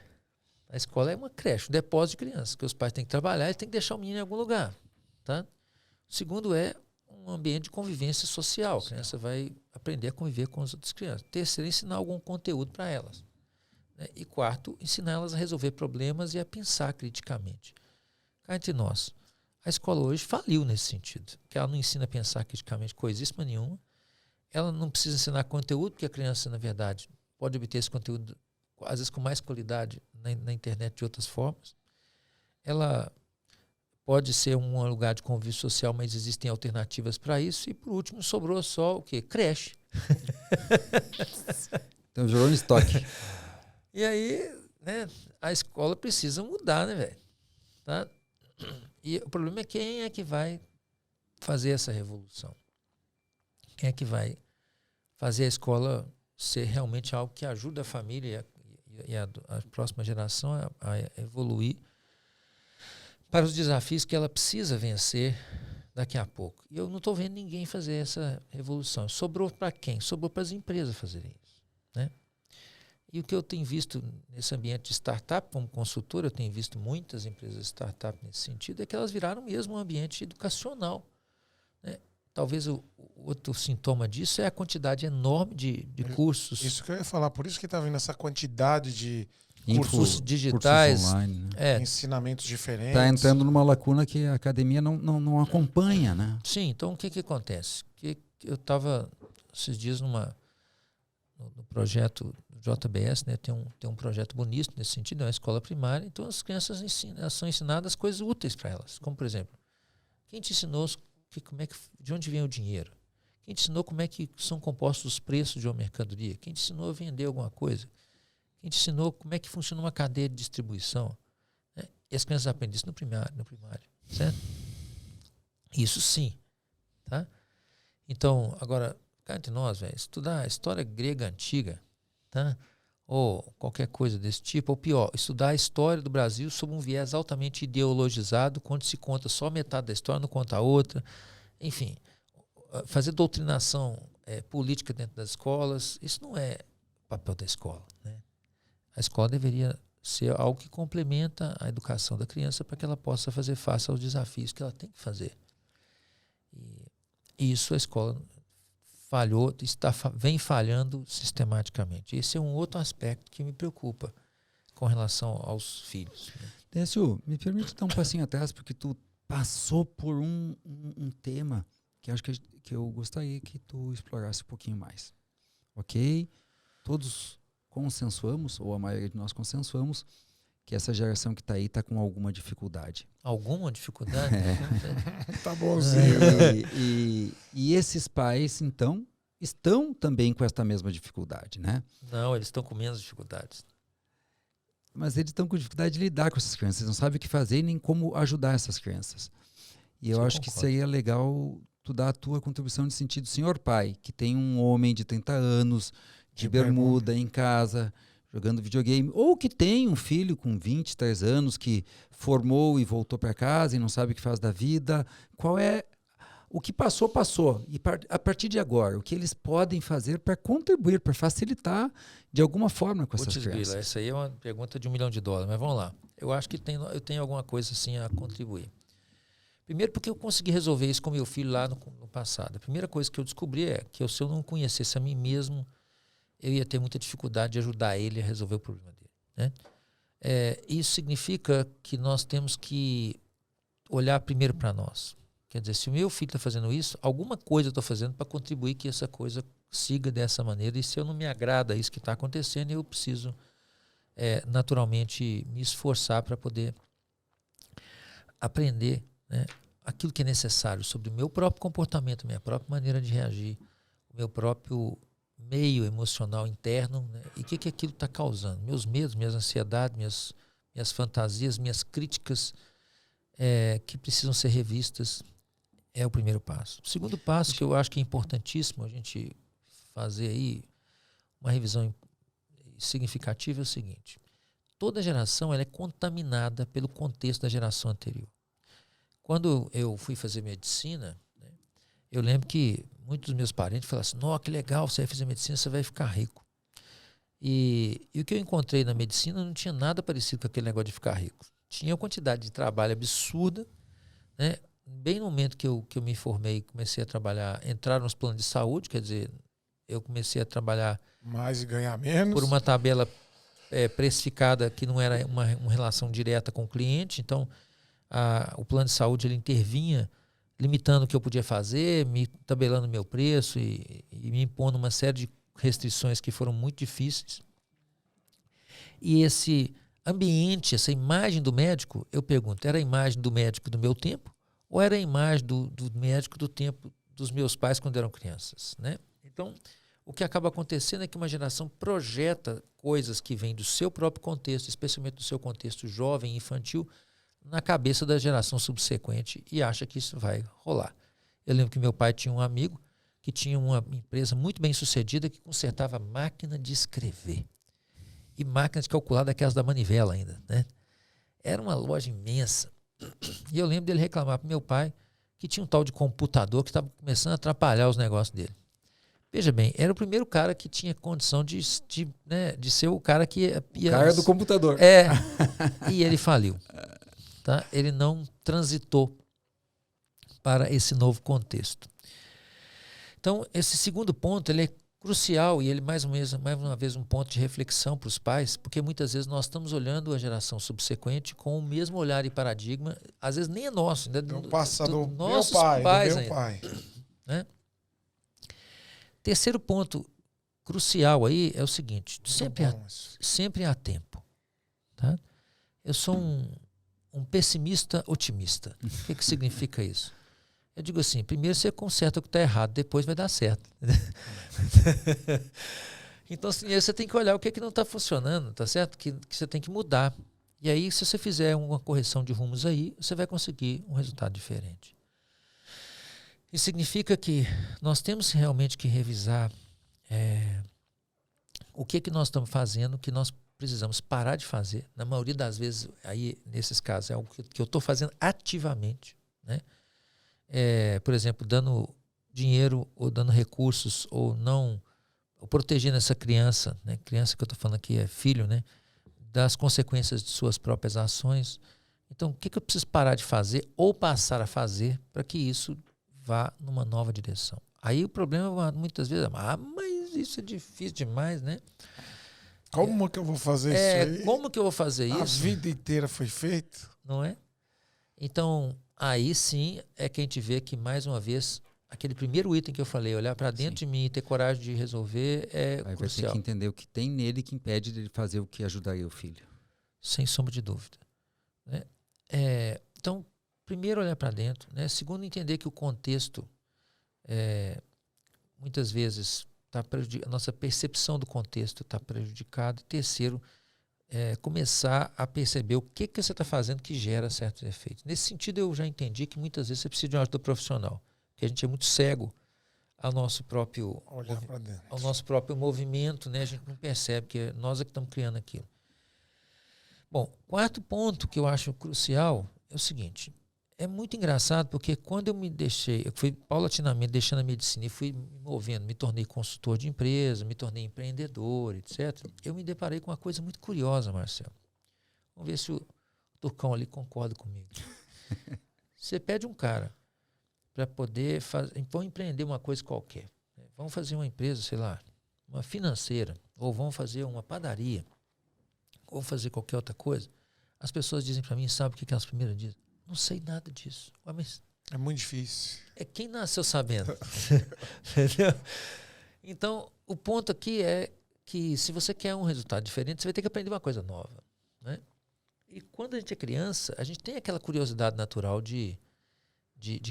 A escola é uma creche, um depósito de crianças, que os pais têm que trabalhar e têm que deixar o menino em algum lugar. Tá? O segundo é um ambiente de convivência social. A criança vai aprender a conviver com as outras crianças. Terceiro, ensinar algum conteúdo para elas. E quarto, ensinar elas a resolver problemas e a pensar criticamente. Cá entre nós, a escola hoje faliu nesse sentido, que ela não ensina a pensar criticamente coisíssima nenhuma, ela não precisa ensinar conteúdo, porque a criança, na verdade, pode obter esse conteúdo, às vezes com mais qualidade, na internet de outras formas. Ela pode ser um lugar de convívio social, mas existem alternativas para isso. E, por último, sobrou só o quê? Creche. Então, jogou no estoque. E aí, né, a escola precisa mudar, né, velho? Tá? E o problema é quem é que vai fazer essa revolução? Quem é que vai fazer a escola ser realmente algo que ajuda a família e a próxima geração a evoluir para os desafios que ela precisa vencer daqui a pouco. E eu não estou vendo ninguém fazer essa revolução. Sobrou para quem? Sobrou para as empresas fazerem isso, né? E o que eu tenho visto nesse ambiente de startup, como consultor, eu tenho visto muitas empresas de startup nesse sentido, é que elas viraram mesmo um ambiente educacional, né? Talvez o outro sintoma disso é a quantidade enorme de cursos. Isso que eu ia falar, por isso que está vindo essa quantidade de cursos digitais, cursos online, né? ensinamentos diferentes. Está entrando numa lacuna que a academia não acompanha, né? Sim, então o que acontece? Que eu estava esses dias no projeto do JBS, né? Tem um projeto bonito nesse sentido, é uma escola primária, então as crianças são ensinadas coisas úteis para elas, como por exemplo, quem te ensinou de onde vem o dinheiro? Quem te ensinou como é que são compostos os preços de uma mercadoria? Quem te ensinou a vender alguma coisa? Quem te ensinou como é que funciona uma cadeia de distribuição? Né? E as crianças aprendem isso no primário, certo? Isso sim, tá? Então, agora, cá entre nós, velho, estudar a história grega antiga, tá? Ou qualquer coisa desse tipo, ou pior, estudar a história do Brasil sob um viés altamente ideologizado, quando se conta só metade da história, não conta a outra. Enfim, fazer doutrinação política dentro das escolas, isso não é papel da escola, né? A escola deveria ser algo que complementa a educação da criança para que ela possa fazer face aos desafios que ela tem que fazer. E isso a escola falhou, vem falhando sistematicamente. Esse é um outro aspecto que me preocupa com relação aos filhos. Décio, me permite dar um passinho atrás, porque tu passou por um tema que acho que eu gostaria que tu explorasse um pouquinho mais. Ok? Todos consensuamos, ou a maioria de nós consensuamos, que essa geração que está aí está com alguma dificuldade. Alguma dificuldade? Tá bonzinho. E esses pais, então, estão também com esta mesma dificuldade, né? Não, eles estão com menos dificuldades. Mas eles estão com dificuldade de lidar com essas crianças, eles não sabem o que fazer nem como ajudar essas crianças. E eu acho que seria legal tu dar a tua contribuição de sentido, senhor pai, que tem um homem de 30 anos, de bermuda em casa, jogando videogame, ou que tem um filho com 23 anos que formou e voltou para casa e não sabe o que faz da vida. Qual é o que passou? E a partir de agora, o que eles podem fazer para contribuir, para facilitar de alguma forma com essas crianças? Bila, essa aí é uma pergunta de $1 milhão, mas vamos lá. Eu acho que eu tenho alguma coisa assim a contribuir. Primeiro porque eu consegui resolver isso com meu filho lá no passado. A primeira coisa que eu descobri é que se eu não conhecesse a mim mesmo, eu ia ter muita dificuldade de ajudar ele a resolver o problema dele, né? Isso significa que nós temos que olhar primeiro para nós. Quer dizer, se o meu filho está fazendo isso, alguma coisa eu estou fazendo para contribuir que essa coisa siga dessa maneira. E se eu não me agrada isso que está acontecendo, eu preciso naturalmente me esforçar para poder aprender, né, aquilo que é necessário sobre o meu próprio comportamento, minha própria maneira de reagir, o meu próprio meio emocional interno, né? E o que aquilo está causando? Meus medos, minhas ansiedades, minhas fantasias, minhas críticas que precisam ser revistas é o primeiro passo. O segundo passo, que eu acho que é importantíssimo a gente fazer aí uma revisão significativa, é o seguinte: toda geração ela é contaminada pelo contexto da geração anterior. Quando eu fui fazer medicina, né, eu lembro que muitos dos meus parentes falaram assim: "Nossa, que legal, você vai fazer medicina, você vai ficar rico". E o que eu encontrei na medicina não tinha nada parecido com aquele negócio de ficar rico. Tinha uma quantidade de trabalho absurda, né? Bem no momento que eu me formei, comecei a trabalhar, entrar nos planos de saúde, quer dizer, eu comecei a trabalhar mais e ganhar menos por uma tabela precificada que não era uma relação direta com o cliente. Então, o plano de saúde ele intervinha limitando o que eu podia fazer, me tabelando meu preço e me impondo uma série de restrições que foram muito difíceis. E esse ambiente, essa imagem do médico, eu pergunto, era a imagem do médico do meu tempo ou era a imagem do médico do tempo dos meus pais quando eram crianças, né? Então, o que acaba acontecendo é que uma geração projeta coisas que vêm do seu próprio contexto, especialmente do seu contexto jovem, infantil, na cabeça da geração subsequente e acha que isso vai rolar. Eu lembro que meu pai tinha um amigo que tinha uma empresa muito bem sucedida que consertava máquina de escrever e máquinas de calcular daquelas da manivela ainda, né? Era uma loja imensa E eu lembro dele reclamar para meu pai que tinha um tal de computador que estava começando a atrapalhar os negócios dele. Veja bem, era o primeiro cara que tinha condição de ser o cara que ia... O cara do computador. E ele faliu. Tá? Ele não transitou para esse novo contexto. Então, esse segundo ponto ele é crucial e ele mais uma vez um ponto de reflexão para os pais, porque muitas vezes nós estamos olhando a geração subsequente com o mesmo olhar e paradigma, às vezes nem é nosso, ainda do nossos meu pai, pais do meu pai. Né? Terceiro ponto crucial aí é o seguinte, sempre há tempo. Tá? Eu sou um pessimista otimista. O que significa isso? Eu digo assim, primeiro você conserta o que está errado, depois vai dar certo. Então, assim, você tem que olhar o que não está funcionando, tá certo? Que você tem que mudar. E aí, se você fizer uma correção de rumos aí, você vai conseguir um resultado diferente. Isso significa que nós temos realmente que revisar o que nós estamos fazendo, o que nós precisamos parar de fazer. Na maioria das vezes, aí, nesses casos, é algo que eu estou fazendo ativamente, né? Por exemplo, dando dinheiro ou dando recursos ou não, ou protegendo essa criança, né? Criança que eu estou falando aqui é filho, né? Das consequências de suas próprias ações. Então, o que eu preciso parar de fazer ou passar a fazer para que isso vá numa nova direção? Aí o problema muitas vezes é, mas isso é difícil demais, né? Como que eu vou fazer isso aí? Como que eu vou fazer isso? A vida inteira foi feito. Não é? Então, aí sim é que a gente vê que, mais uma vez, aquele primeiro item que eu falei, olhar para dentro de mim e ter coragem de resolver é Aí crucial. vai ter que entender o que tem nele que impede dele fazer o que ajudaria o filho. Sem sombra de dúvida. Né? Então, primeiro olhar para dentro. Né? Segundo, entender que o contexto, muitas vezes, a nossa percepção do contexto está prejudicada. E terceiro, começar a perceber o que você está fazendo que gera certos efeitos. Nesse sentido, eu já entendi que muitas vezes você precisa de uma ajuda profissional, porque a gente é muito cego ao nosso próprio movimento, né? A gente não percebe que nós é que estamos criando aquilo. Bom, quarto ponto que eu acho crucial é o seguinte, é muito engraçado porque quando eu fui paulatinamente deixando a medicina e fui me movendo, me tornei consultor de empresa, me tornei empreendedor, etc. Eu me deparei com uma coisa muito curiosa, Marcelo. Vamos ver se o Turcão ali concorda comigo. Você pede um cara para poder empreender uma coisa qualquer. Vamos fazer uma empresa, sei lá, uma financeira, ou vamos fazer uma padaria, ou fazer qualquer outra coisa. As pessoas dizem para mim, sabe o que elas primeiro dizem? Não sei nada disso. Mas é muito difícil. É quem nasceu sabendo. Entendeu? Então, o ponto aqui é que se você quer um resultado diferente, você vai ter que aprender uma coisa nova. Né? E quando a gente é criança, a gente tem aquela curiosidade natural de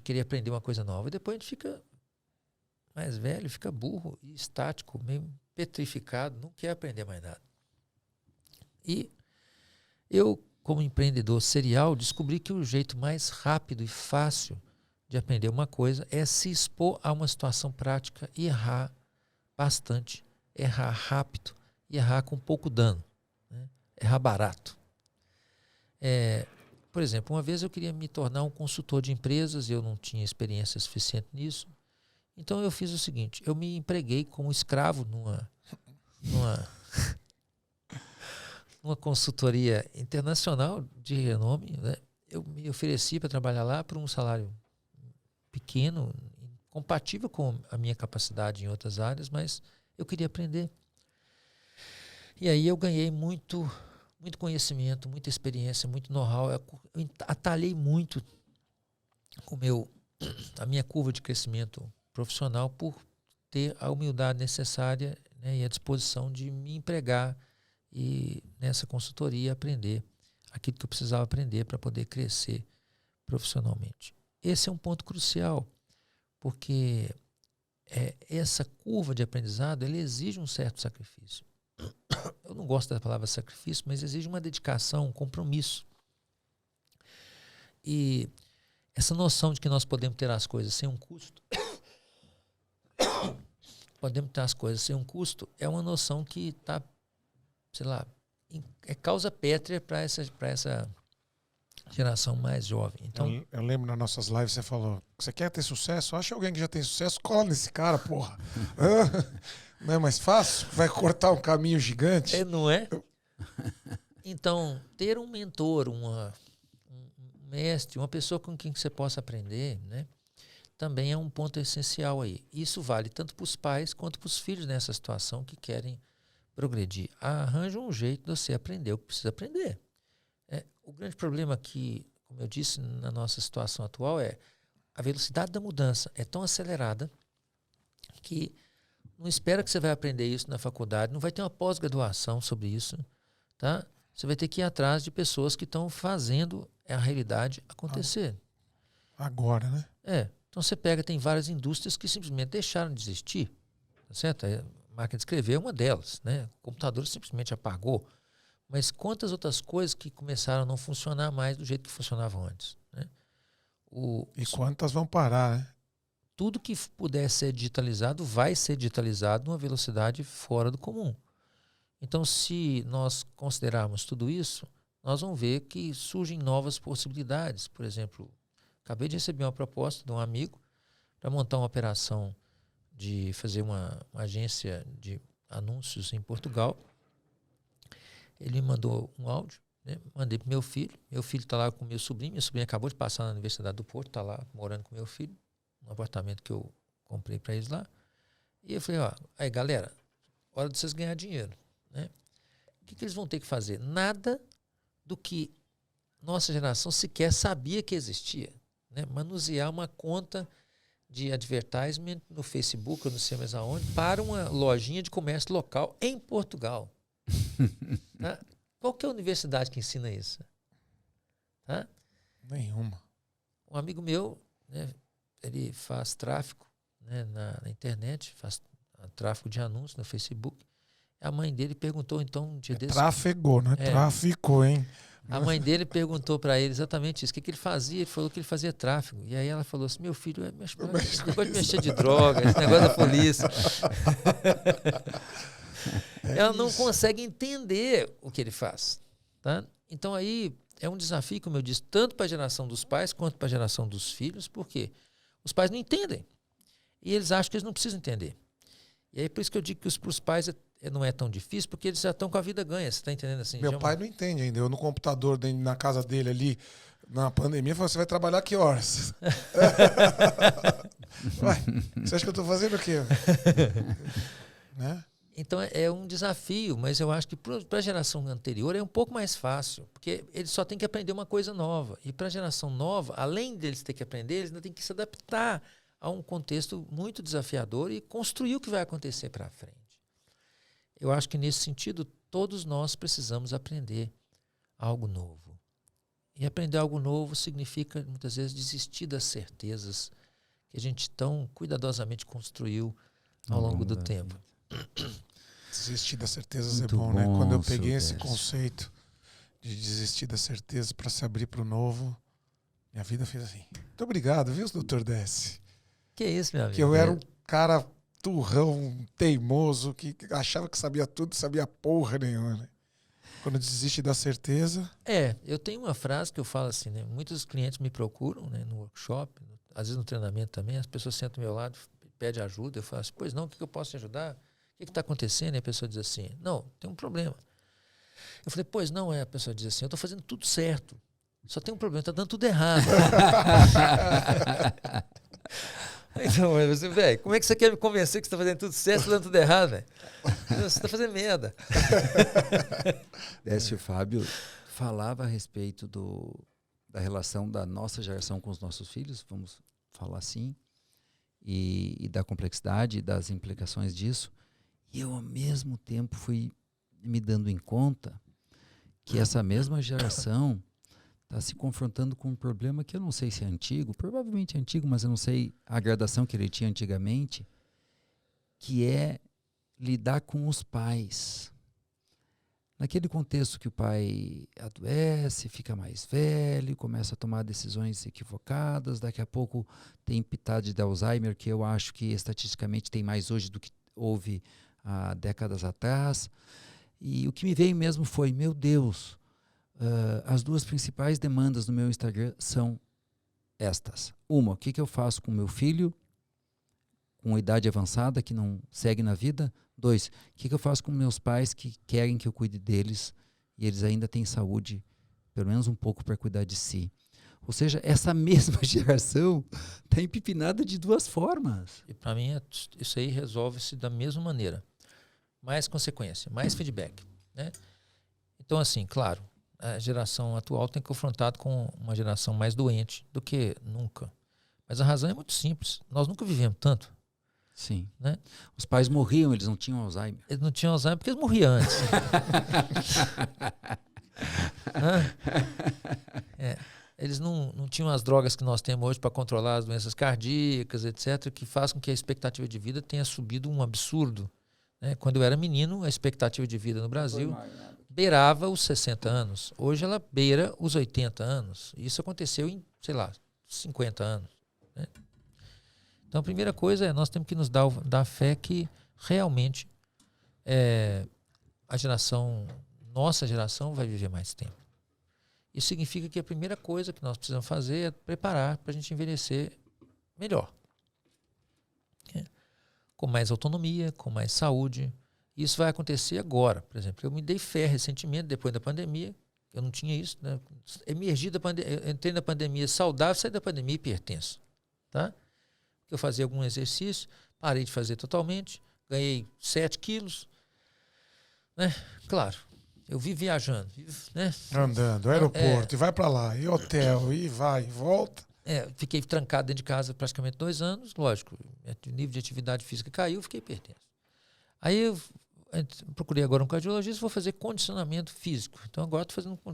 querer aprender uma coisa nova. E depois a gente fica mais velho, fica burro e estático, meio petrificado, não quer aprender mais nada. E eu, como empreendedor serial, descobri que o jeito mais rápido e fácil de aprender uma coisa é se expor a uma situação prática e errar bastante, errar rápido e errar com pouco dano, né? Errar barato. Por exemplo, uma vez eu queria me tornar um consultor de empresas, eu não tinha experiência suficiente nisso, então eu fiz o seguinte, eu me empreguei como escravo numa consultoria internacional de renome, né? Eu me ofereci para trabalhar lá por um salário pequeno, compatível com a minha capacidade em outras áreas, mas eu queria aprender. E aí eu ganhei muito conhecimento, muita experiência, muito know-how. Eu atalhei muito a minha curva de crescimento profissional por ter a humildade necessária, né, e a disposição de me empregar e nessa consultoria aprender aquilo que eu precisava aprender para poder crescer profissionalmente. Esse é um ponto crucial, porque essa curva de aprendizado ele exige um certo sacrifício. Eu não gosto da palavra sacrifício, mas exige uma dedicação, um compromisso. E essa noção de que nós podemos ter as coisas sem um custo, é uma noção que está, sei lá, é causa pétrea para essa geração mais jovem. Então, eu lembro nas nossas lives, você falou, você quer ter sucesso? Acha alguém que já tem sucesso, cola nesse cara, porra. Não é mais fácil? Vai cortar um caminho gigante? não é? Então, ter um mentor, um mestre, uma pessoa com quem você possa aprender, né, também é um ponto essencial aí. Isso vale tanto para os pais quanto para os filhos nessa situação que querem progredir. Arranja um jeito de você aprender o que precisa aprender. O grande problema aqui, como eu disse, na nossa situação atual é a velocidade da mudança é tão acelerada que não espera que você vai aprender isso na faculdade, não vai ter uma pós-graduação sobre isso, tá? Você vai ter que ir atrás de pessoas que estão fazendo a realidade acontecer. Agora, né? Então você pega, tem várias indústrias que simplesmente deixaram de existir, tá certo? A máquina de escrever é uma delas, né? O computador simplesmente apagou. Mas quantas outras coisas que começaram a não funcionar mais do jeito que funcionavam antes, né? E quantas vão parar, né? Tudo que puder ser digitalizado vai ser digitalizado numa velocidade fora do comum. Então, se nós considerarmos tudo isso, nós vamos ver que surgem novas possibilidades. Por exemplo, acabei de receber uma proposta de um amigo para montar uma operação de fazer uma agência de anúncios em Portugal. Ele me mandou um áudio, né? Mandei para meu filho. Meu filho está lá com meu sobrinho. Meu sobrinho acabou de passar na Universidade do Porto, está lá morando com meu filho, no apartamento que eu comprei para eles lá. E eu falei, aí galera, hora de vocês ganhar dinheiro, né? O que eles vão ter que fazer? Nada do que nossa geração sequer sabia que existia, né? Manusear uma conta de advertisement no Facebook, eu não sei mais aonde, para uma lojinha de comércio local em Portugal. Tá? Qual que é a universidade que ensina isso? Tá? Nenhuma. Um amigo meu, né, ele faz tráfico, né, na internet, faz tráfico de anúncios no Facebook. A mãe dele perguntou então um dia desse. Trafegou, não é? Traficou, hein? A mãe dele perguntou para ele exatamente isso. O que ele fazia? Ele falou que ele fazia tráfico. E aí ela falou assim, meu filho, esse negócio de mexer de droga, esse negócio da polícia. Ela não consegue entender o que ele faz. Tá? Então aí é um desafio, como eu disse, tanto para a geração dos pais quanto para a geração dos filhos, porque os pais não entendem. E eles acham que eles não precisam entender. E aí por isso que eu digo que para os pais não é tão difícil, porque eles já estão com a vida ganha. Você está entendendo assim? Meu pai não entende ainda. Eu no computador, na casa dele ali, na pandemia, falou, você vai trabalhar que horas? Ué, você acha que eu estou fazendo o quê? Né? Então é um desafio, mas eu acho que para a geração anterior é um pouco mais fácil, porque eles só têm que aprender uma coisa nova. E para a geração nova, além deles ter que aprender, eles ainda têm que se adaptar a um contexto muito desafiador e construir o que vai acontecer para frente. Eu acho que nesse sentido, todos nós precisamos aprender algo novo. E aprender algo novo significa, muitas vezes, desistir das certezas que a gente tão cuidadosamente construiu ao longo do tempo. Desistir das certezas muito é bom, né? Quando eu peguei esse Décio. conceito de desistir das certezas para se abrir para o novo, minha vida fez assim. Muito obrigado, viu, Dr. Décio? Que isso, meu amigo? Que eu era um cara turrão, teimoso, que achava que sabia tudo, sabia porra nenhuma, né? Quando desiste da certeza... Eu tenho uma frase que eu falo assim, né? Muitos clientes me procuram, né, no workshop, às vezes no treinamento também, as pessoas sentam ao meu lado, pedem ajuda, eu falo assim, pois não, o que eu posso te ajudar? O que está acontecendo? E a pessoa diz assim, não, tem um problema. Eu falei, pois não, a pessoa diz assim, eu estou fazendo tudo certo, só tem um problema, está dando tudo errado. Então, velho, como é que você quer me convencer que você está fazendo tudo certo e está dando tudo errado, velho? Você está fazendo merda. Décio Fábio falava a respeito da relação da nossa geração com os nossos filhos, vamos falar assim, e da complexidade, das implicações disso. E eu, ao mesmo tempo, fui me dando em conta que essa mesma geração está se confrontando com um problema que eu não sei se é antigo, provavelmente é antigo, mas eu não sei a gradação que ele tinha antigamente, que é lidar com os pais. Naquele contexto que o pai adoece, fica mais velho, começa a tomar decisões equivocadas, daqui a pouco tem pitado de Alzheimer, que eu acho que estatisticamente tem mais hoje do que houve há décadas atrás. E o que me veio mesmo foi, meu Deus, as duas principais demandas no meu Instagram são estas. Uma, o que eu faço com meu filho com idade avançada, que não segue na vida? 2, o que eu faço com meus pais que querem que eu cuide deles e eles ainda têm saúde, pelo menos um pouco, para cuidar de si? Ou seja, essa mesma geração está empipinada de duas formas. E para mim, isso aí resolve-se da mesma maneira. Mais consequência, mais feedback, né? Então, assim, claro, a geração atual tem confrontado com uma geração mais doente do que nunca. Mas a razão é muito simples. Nós nunca vivemos tanto. Sim. Né? Os pais morriam, eles não tinham Alzheimer. Eles não tinham Alzheimer porque eles morriam antes. Eles não tinham as drogas que nós temos hoje para controlar as doenças cardíacas, etc., que faz com que a expectativa de vida tenha subido um absurdo. Né? Quando eu era menino, a expectativa de vida no Brasil beirava os 60 anos. Hoje ela beira os 80 anos. Isso aconteceu em, 50 anos. Né? Então, a primeira coisa é nós temos que nos dar fé que realmente nossa geração vai viver mais tempo. Isso significa que a primeira coisa que nós precisamos fazer é preparar para a gente envelhecer melhor. Com mais autonomia, com mais saúde. Isso vai acontecer agora. Por exemplo, eu me dei fé recentemente, depois da pandemia. Eu não tinha isso. Né? Eu entrei na pandemia saudável, saí da pandemia hipertenso. Tá? Eu fazia algum exercício, parei de fazer totalmente, ganhei 7 quilos. Né? Claro, eu vivo viajando. Né? Andando, aeroporto, e vai para lá, e hotel, e vai, e volta. Fiquei trancado dentro de casa praticamente 2 anos, lógico. O nível de atividade física caiu, fiquei hipertenso. Aí eu procurei agora um cardiologista, vou fazer condicionamento físico. Então agora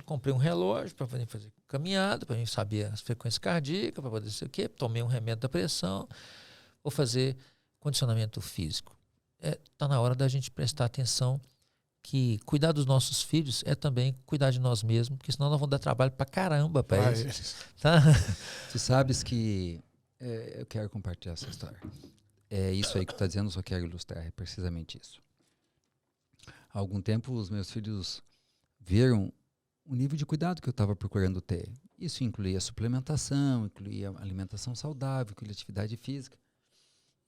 comprei um relógio para poder fazer caminhada, para mim saber as frequências cardíacas, para poder sei o quê, tomei um remédio da pressão, vou fazer condicionamento físico. Tá na hora da gente prestar atenção que cuidar dos nossos filhos é também cuidar de nós mesmos, porque senão nós vamos dar trabalho para caramba para eles. Tá? Tu sabes que eu quero compartilhar essa história. É isso aí que tu está dizendo, eu só quero ilustrar, é precisamente isso. Há algum tempo os meus filhos viram o nível de cuidado que eu estava procurando ter. Isso incluía suplementação, incluía alimentação saudável, incluía atividade física.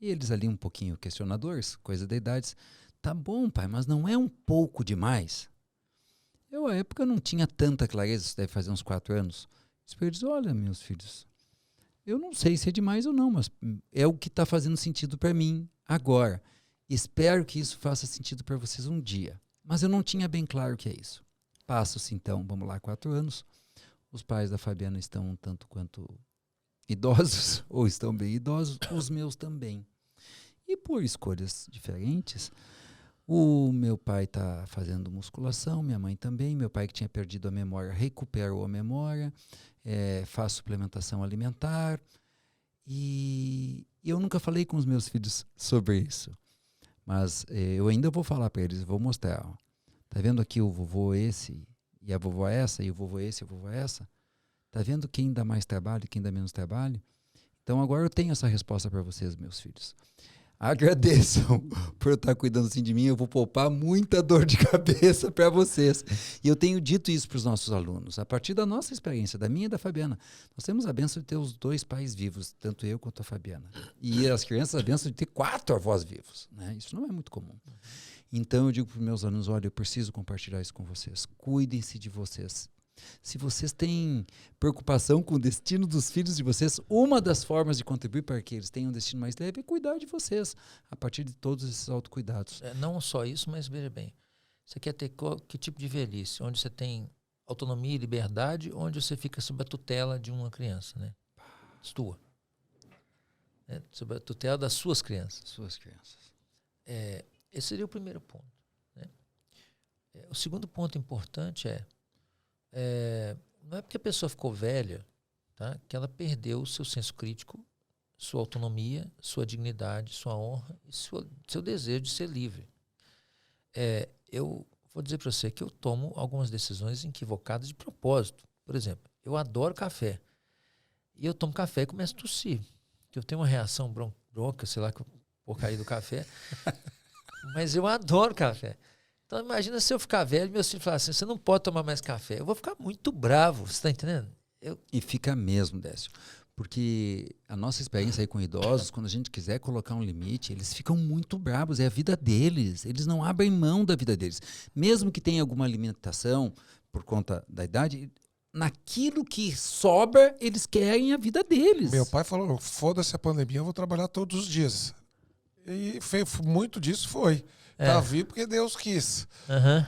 E eles ali um pouquinho questionadores, coisa da idade. Tá bom, pai, mas não é um pouco demais? Eu, à época, não tinha tanta clareza, isso deve fazer uns 4 anos. Eu disse, olha, meus filhos, eu não sei se é demais ou não, mas é o que está fazendo sentido para mim agora. Espero que isso faça sentido para vocês um dia. Mas eu não tinha bem claro o que é isso. Passa-se então, vamos lá, 4 anos. Os pais da Fabiana estão um tanto quanto idosos, ou estão bem idosos, os meus também. E por escolhas diferentes, o meu pai está fazendo musculação, minha mãe também. Meu pai, que tinha perdido a memória, recuperou a memória, faz suplementação alimentar. E eu nunca falei com os meus filhos sobre isso. Mas eu ainda vou falar para eles, vou mostrar. Ó. Tá vendo aqui o vovô esse, e a vovó essa, e o vovô esse, e a vovó essa? Tá vendo quem dá mais trabalho e quem dá menos trabalho? Então agora eu tenho essa resposta para vocês, meus filhos. Agradeçam por estar cuidando assim de mim, eu vou poupar muita dor de cabeça para vocês. E eu tenho dito isso para os nossos alunos, a partir da nossa experiência, da minha e da Fabiana. Nós temos a bênção de ter os 2 pais vivos, tanto eu quanto a Fabiana. E as crianças a bênção de ter 4 avós vivos. Né? Isso não é muito comum. Então eu digo para os meus alunos, olha, eu preciso compartilhar isso com vocês. Cuidem-se de vocês. Se vocês têm preocupação com o destino dos filhos de vocês, uma das formas de contribuir para que eles tenham um destino mais leve é cuidar de vocês, a partir de todos esses autocuidados. Não só isso, mas veja bem, você quer ter que tipo de velhice? Onde você tem autonomia e liberdade, onde você fica sob a tutela de uma criança, né? Sua. Sob a tutela das suas crianças. Suas crianças. Esse seria o primeiro ponto. Né? O segundo ponto importante não é porque a pessoa ficou velha, tá, que ela perdeu o seu senso crítico, sua autonomia, sua dignidade, sua honra e seu desejo de ser livre. Eu vou dizer para você que eu tomo algumas decisões equivocadas de propósito. Por exemplo, eu adoro café. E eu tomo café e começo a tossir. Eu tenho uma reação bronca, sei lá, porcaria do café. Mas eu adoro café. Então imagina se eu ficar velho e meus filhos falarem assim, você não pode tomar mais café. Eu vou ficar muito bravo, você está entendendo? E fica mesmo, Décio. Porque a nossa experiência aí com idosos, quando a gente quiser colocar um limite, eles ficam muito bravos, é a vida deles. Eles não abrem mão da vida deles. Mesmo que tenha alguma limitação por conta da idade, naquilo que sobra, eles querem a vida deles. Meu pai falou, foda-se a pandemia, eu vou trabalhar todos os dias. E muito disso foi. Tá vivo porque Deus quis.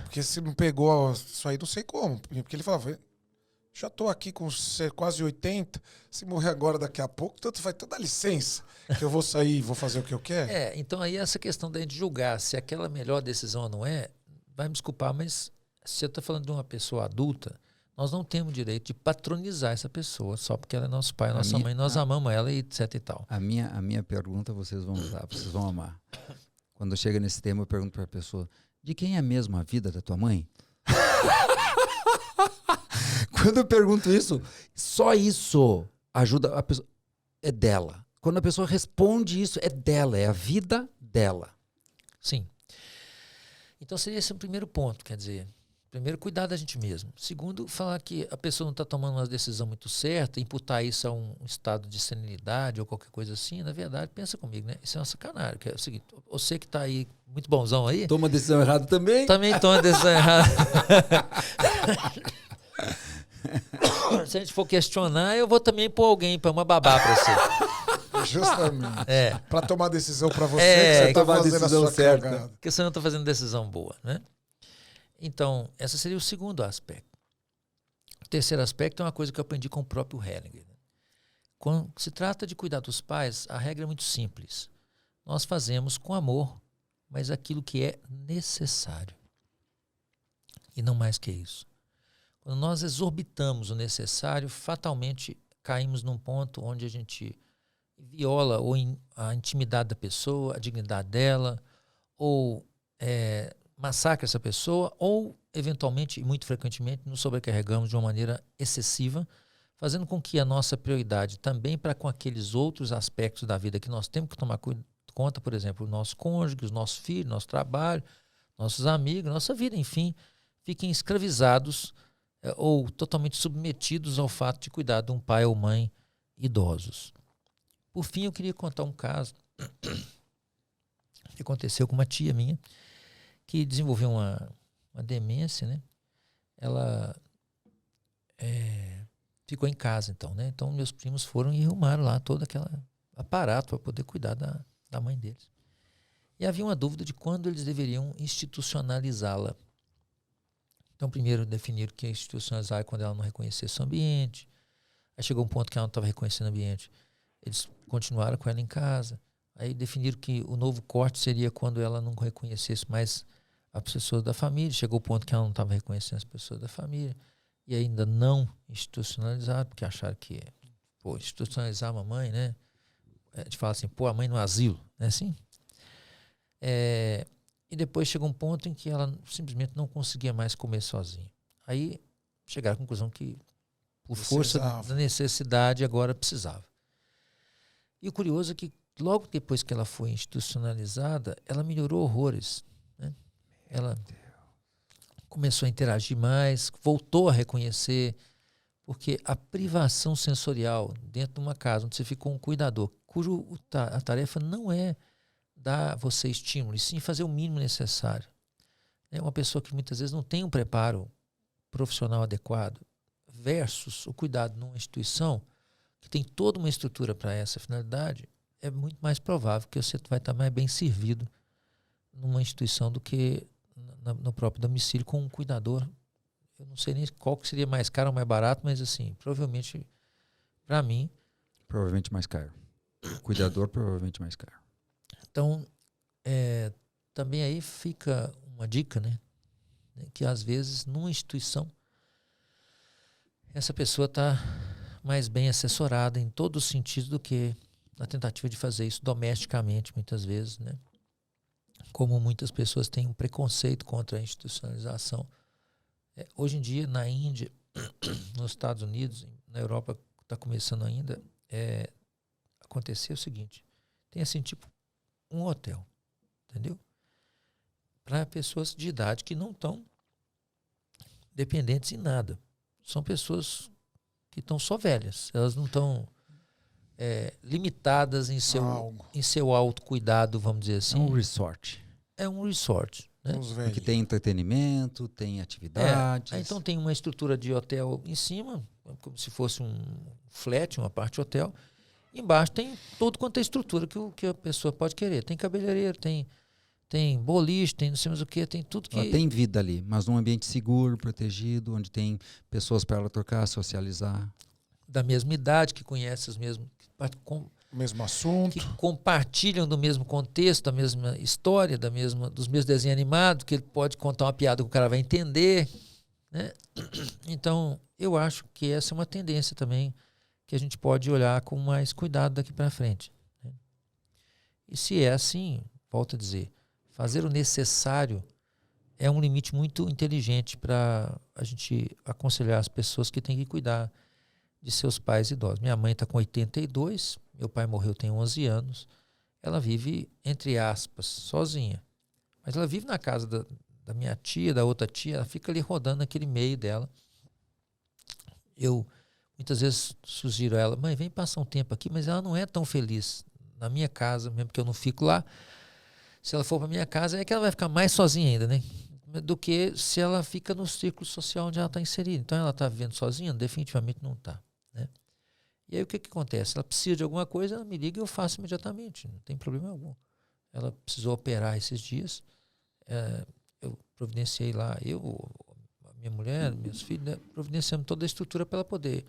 Porque se não pegou isso aí, não sei como. Porque ele falava, já tô aqui com quase 80, se morrer agora daqui a pouco, tanto vai toda licença, que eu vou sair e vou fazer o que eu quero. Então aí essa questão da gente julgar se aquela melhor decisão ou não é, vai me desculpar, mas se eu estou falando de uma pessoa adulta, nós não temos o direito de patronizar essa pessoa só porque ela é nosso pai, nossa mãe, nós amamos ela e etc e tal. A minha pergunta vocês vão usar, vocês vão amar. Quando chega nesse tema, eu pergunto para a pessoa, de quem é mesmo a vida da tua mãe? Quando eu pergunto isso, só isso ajuda a pessoa. É dela. Quando a pessoa responde isso, é dela, é a vida dela. Sim. Então seria esse o primeiro ponto, quer dizer, primeiro, cuidar da gente mesmo. Segundo, falar que a pessoa não está tomando uma decisão muito certa, imputar isso a um estado de senilidade ou qualquer coisa assim, na verdade, pensa comigo, né? Isso é uma sacanagem. Que é o seguinte, você que está aí, muito bonzão aí... Toma decisão errada também? Também toma decisão errada. Se a gente for questionar, eu vou também pôr alguém para uma babá para você. Justamente. Para tomar decisão para você, que você está fazendo a sua certa. cagada. Porque você não está fazendo decisão boa, né? Então, esse seria o segundo aspecto. O terceiro aspecto é uma coisa que eu aprendi com o próprio Hellinger. Quando se trata de cuidar dos pais, a regra é muito simples. Nós fazemos com amor, mas aquilo que é necessário. E não mais que isso. Quando nós exorbitamos o necessário, fatalmente caímos num ponto onde a gente viola a intimidade da pessoa, a dignidade dela, ou massacra essa pessoa, ou, eventualmente, e muito frequentemente, nos sobrecarregamos de uma maneira excessiva, fazendo com que a nossa prioridade também para com aqueles outros aspectos da vida que nós temos que tomar conta, por exemplo, o nosso cônjuge, os nossos filhos, nosso trabalho, nossos amigos, nossa vida, enfim, fiquem escravizados ou totalmente submetidos ao fato de cuidar de um pai ou mãe idosos. Por fim, eu queria contar um caso que aconteceu com uma tia minha, que desenvolveu uma demência, né? Ela ficou em casa, então, né? Então, meus primos foram e arrumaram lá todo aquele aparato para poder cuidar da mãe deles. E havia uma dúvida de quando eles deveriam institucionalizá-la. Então, primeiro definiram que institucionalizar é quando ela não reconhecesse o ambiente. Aí chegou um ponto que ela não estava reconhecendo o ambiente. Eles continuaram com ela em casa. Aí definiram que o novo corte seria quando ela não reconhecesse mais as pessoas da família. Chegou o ponto que ela não estava reconhecendo as pessoas da família. E ainda não institucionalizaram, porque acharam que, institucionalizar a mamãe, né? A gente fala assim, a mãe no asilo, não é assim? E depois chegou um ponto em que ela simplesmente não conseguia mais comer sozinha. Aí chegaram à conclusão que, por força da necessidade, agora precisava. E o curioso é que, logo depois que ela foi institucionalizada, ela melhorou horrores, né? Ela começou a interagir mais, voltou a reconhecer, porque a privação sensorial dentro de uma casa onde você ficou um cuidador, a tarefa não é dar a você estímulo, e sim fazer o mínimo necessário. É uma pessoa que muitas vezes não tem um preparo profissional adequado, versus o cuidado numa instituição que tem toda uma estrutura para essa finalidade, é muito mais provável que você vai estar mais bem servido numa instituição do que no próprio domicílio com um cuidador. Eu não sei nem qual que seria mais caro ou mais barato, mas assim, provavelmente, para mim... Provavelmente mais caro. Cuidador, provavelmente mais caro. Então, também aí fica uma dica, né? Que às vezes, numa instituição, essa pessoa está mais bem assessorada em todos os sentidos do que na tentativa de fazer isso domesticamente, muitas vezes, né? Como muitas pessoas têm um preconceito contra a institucionalização. Hoje em dia, na Índia, nos Estados Unidos, na Europa, está começando ainda, acontecer o seguinte, tem assim, tipo, um hotel, entendeu? para pessoas de idade que não estão dependentes em nada. São pessoas que estão só velhas. Elas não estão limitadas em seu autocuidado, vamos dizer assim. É um resort. É um resort. Né? Porque tem entretenimento, tem atividades. Então tem uma estrutura de hotel em cima, como se fosse um flat, uma parte hotel. Embaixo tem todo quanto é estrutura que a pessoa pode querer. Tem cabeleireiro, tem boliche, tem não sei mais o que, tem tudo que... Ela tem vida ali, mas num ambiente seguro, protegido, onde tem pessoas para ela trocar, socializar. Da mesma idade, que conhece os mesmos... mesmo assunto. Que compartilham do mesmo contexto, da mesma história, dos mesmos desenhos animados, que ele pode contar uma piada que o cara vai entender. Né? Então, eu acho que essa é uma tendência também que a gente pode olhar com mais cuidado daqui para frente. Né? E se é assim, volto a dizer, fazer o necessário é um limite muito inteligente para a gente aconselhar as pessoas que têm que cuidar de seus pais idosos. Minha mãe está com 82, meu pai morreu tem 11 anos. Ela vive, entre aspas, sozinha. Mas ela vive na casa da minha tia, da outra tia, ela fica ali rodando naquele meio dela. Eu muitas vezes sugiro a ela, mãe, vem passar um tempo aqui, mas ela não é tão feliz na minha casa, mesmo que eu não fico lá. Se ela for para minha casa, é que ela vai ficar mais sozinha ainda, né? Do que se ela fica no círculo social onde ela está inserida. Então, ela está vivendo sozinha? Definitivamente não está. Né? E aí, o que acontece? Ela precisa de alguma coisa, ela me liga e eu faço imediatamente. Não tem problema algum. Ela precisou operar esses dias. Eu providenciei lá, a minha mulher, meus filhos, né, providenciamos toda a estrutura para ela poder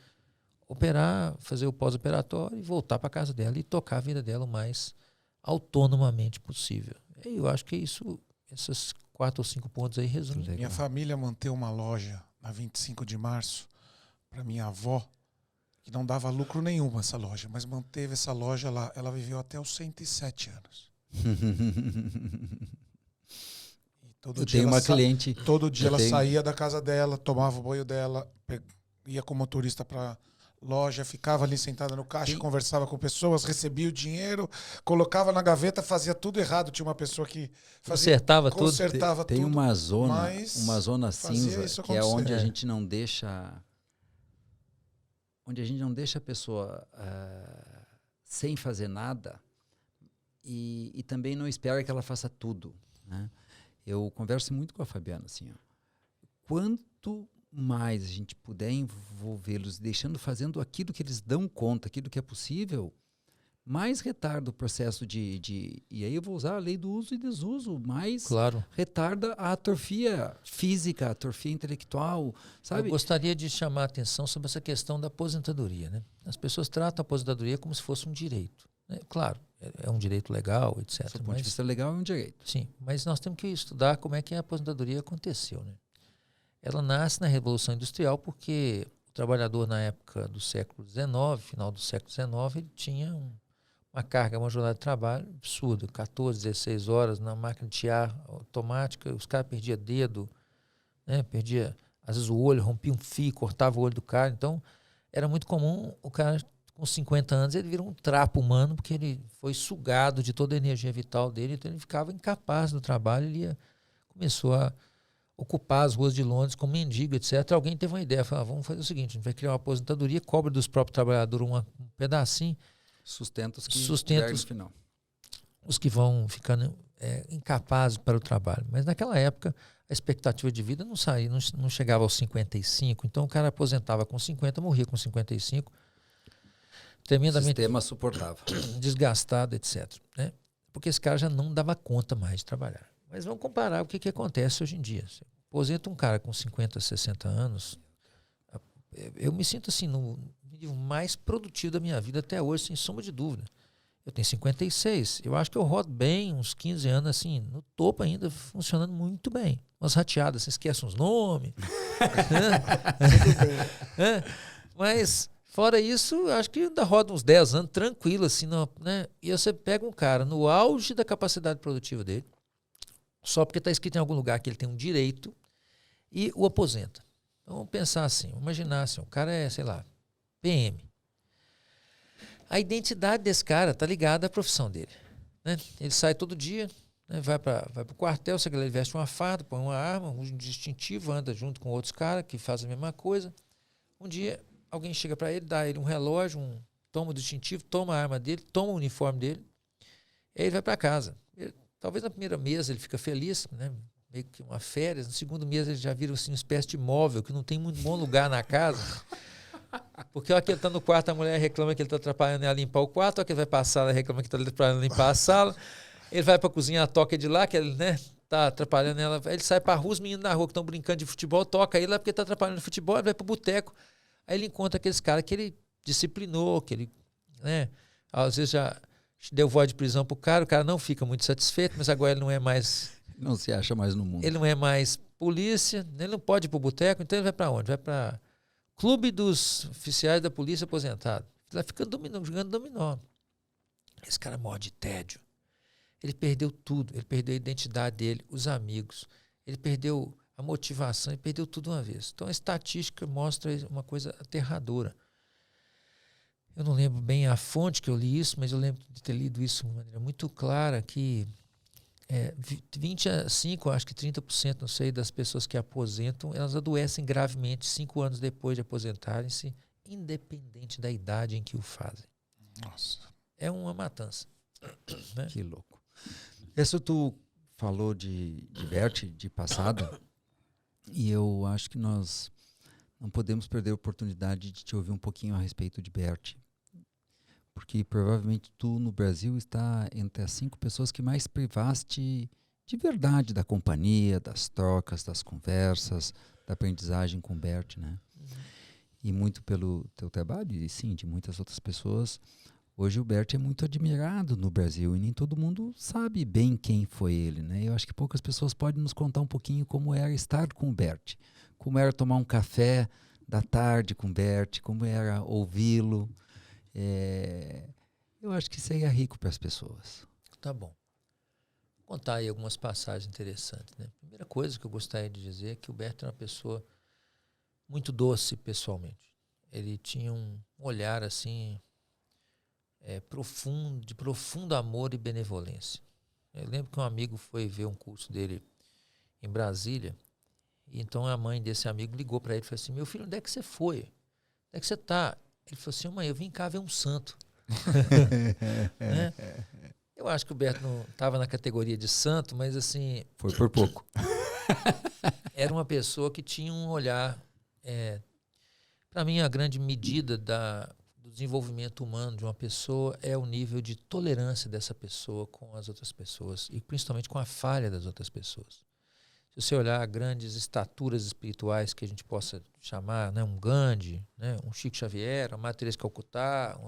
operar, fazer o pós-operatório e voltar para a casa dela e tocar a vida dela o mais autonomamente possível. E eu acho que esses 4 ou 5 pontos aí resumem. Minha família manteve uma loja na 25 de março para minha avó, que não dava lucro nenhum essa loja, mas manteve essa loja lá. Ela viveu até os 107 anos. Eu tenho uma cliente... Todo dia ela saía da casa dela, tomava o banho dela, ia com o motorista para loja, ficava ali sentada no caixa, conversava com pessoas, recebia o dinheiro, colocava na gaveta, fazia tudo errado. Tinha uma pessoa que consertava tudo. Tem uma zona cinza que é onde a gente não deixa a pessoa sem fazer nada e também não espera que ela faça tudo, né? Eu converso muito com a Fabiana assim, ó. Quanto mais a gente puder envolvê-los, fazendo aquilo que eles dão conta, aquilo que é possível, mais retarda o processo e aí eu vou usar a lei do uso e desuso, mais retarda a atrofia física, a atrofia intelectual, sabe? Eu gostaria de chamar a atenção sobre essa questão da aposentadoria, né? As pessoas tratam a aposentadoria como se fosse um direito, né? Claro, é um direito legal, etc. Do ponto de vista legal, é um direito. Sim, mas nós temos que estudar como é que a aposentadoria aconteceu, né? Ela nasce na Revolução Industrial porque o trabalhador na época do século XIX, final do século XIX, ele tinha uma carga, uma jornada de trabalho absurda, 14, 16 horas na máquina de tiar automática, os caras perdiam dedo, né? Perdia, às vezes o olho, rompia um fio, cortava o olho do cara. Então, era muito comum o cara, com 50 anos, ele vira um trapo humano, porque ele foi sugado de toda a energia vital dele, então ele ficava incapaz do trabalho, começou a ocupar as ruas de Londres como mendigo, etc. Alguém teve uma ideia, falou, vamos fazer o seguinte, a gente vai criar uma aposentadoria, cobra dos próprios trabalhadores um pedacinho, sustenta no final. Os que vão ficando incapazes para o trabalho. Mas naquela época, a expectativa de vida não chegava aos 55, então o cara aposentava com 50, morria com 55, tremendamente... O sistema suportava. Desgastado, etc. Né? Porque esse cara já não dava conta mais de trabalhar. Mas vamos comparar o que acontece hoje em dia. Você aposenta um cara com 50, 60 anos, eu me sinto assim no nível mais produtivo da minha vida até hoje, sem sombra de dúvida. Eu tenho 56, eu acho que eu rodo bem, uns 15 anos assim, no topo ainda, funcionando muito bem. Umas rateadas, você esquece uns nomes. Mas, fora isso, acho que ainda roda uns 10 anos, tranquilo, assim, né? E você pega um cara no auge da capacidade produtiva dele, só porque está escrito em algum lugar que ele tem um direito, e o aposenta. Então, vamos pensar assim, imaginar assim, o cara é, sei lá, PM. A identidade desse cara está ligada à profissão dele. Né? Ele sai todo dia, né? Vai para o quartel, você ele veste uma farda, põe uma arma, um distintivo, anda junto com outros caras que fazem a mesma coisa. Um dia, alguém chega para ele, dá ele um relógio, toma o distintivo, toma a arma dele, toma o uniforme dele, e aí ele vai para casa. Talvez na primeira mês ele fica feliz, né? Meio que uma férias. No segundo mês ele já vira assim, uma espécie de móvel, que não tem muito bom lugar na casa. Porque a hora que ele está no quarto, a mulher reclama que ele está atrapalhando ela a limpar o quarto, a hora que ele vai para a sala, reclama que está atrapalhando limpar a sala. Ele vai para a cozinha, toca de lá, que ele, né, tá atrapalhando ela. Ele sai para a rua, os meninos na rua que estão brincando de futebol, toca ele lá porque está atrapalhando o futebol, ele vai para o boteco. Aí ele encontra aqueles caras que ele disciplinou, que ele, né, às vezes já deu voz de prisão pro cara, o cara não fica muito satisfeito, mas agora ele não é mais... Não se acha mais no mundo. Ele não é mais polícia, ele não pode ir pro boteco, então ele vai para onde? Vai para Clube dos Oficiais da Polícia Aposentado. Lá fica jogando dominó. Esse cara morre de tédio. Ele perdeu tudo, ele perdeu a identidade dele, os amigos, ele perdeu a motivação, ele perdeu tudo uma vez. Então a estatística mostra uma coisa aterradora. Eu não lembro bem a fonte que eu li isso, mas eu lembro de ter lido isso de uma maneira muito clara, que 25%, acho que 30%, não sei, das pessoas que aposentam, elas adoecem gravemente 5 anos depois de aposentarem-se, independente da idade em que o fazem. Nossa. É uma matança. Né? Que louco. Essa tu falou de Bert, de passada, e eu acho que nós não podemos perder a oportunidade de te ouvir um pouquinho a respeito de Bert. Porque provavelmente tu no Brasil está entre as 5 pessoas que mais privaste de verdade da companhia, das trocas, das conversas, da aprendizagem com Bert, né? Uhum. E muito pelo teu trabalho, e sim, de muitas outras pessoas. Hoje o Bert é muito admirado no Brasil e nem todo mundo sabe bem quem foi ele, né? Eu acho que poucas pessoas podem nos contar um pouquinho como era estar com o Bert, como era tomar um café da tarde com o Bert, como era ouvi-lo. Eu acho que seria rico para as pessoas. Tá bom. Vou contar aí algumas passagens interessantes, né? Primeira coisa que eu gostaria de dizer é que o Bert era uma pessoa muito doce pessoalmente. Ele tinha um olhar assim profundo, de profundo amor e benevolência. Eu lembro que um amigo foi ver um curso dele em Brasília, e então a mãe desse amigo ligou para ele e falou assim: meu filho, onde é que você foi? Onde é que você está? Ele falou assim: mãe, eu vim cá ver um santo. Né? Eu acho que o Bert não estava na categoria de santo, mas assim... Foi por pouco. Era uma pessoa que tinha um olhar... para mim, a grande medida do desenvolvimento humano de uma pessoa é o nível de tolerância dessa pessoa com as outras pessoas e principalmente com a falha das outras pessoas. Se você olhar grandes estaturas espirituais que a gente possa chamar, né, um Gandhi, né, um Chico Xavier, uma Madre Teresa de Calcutá,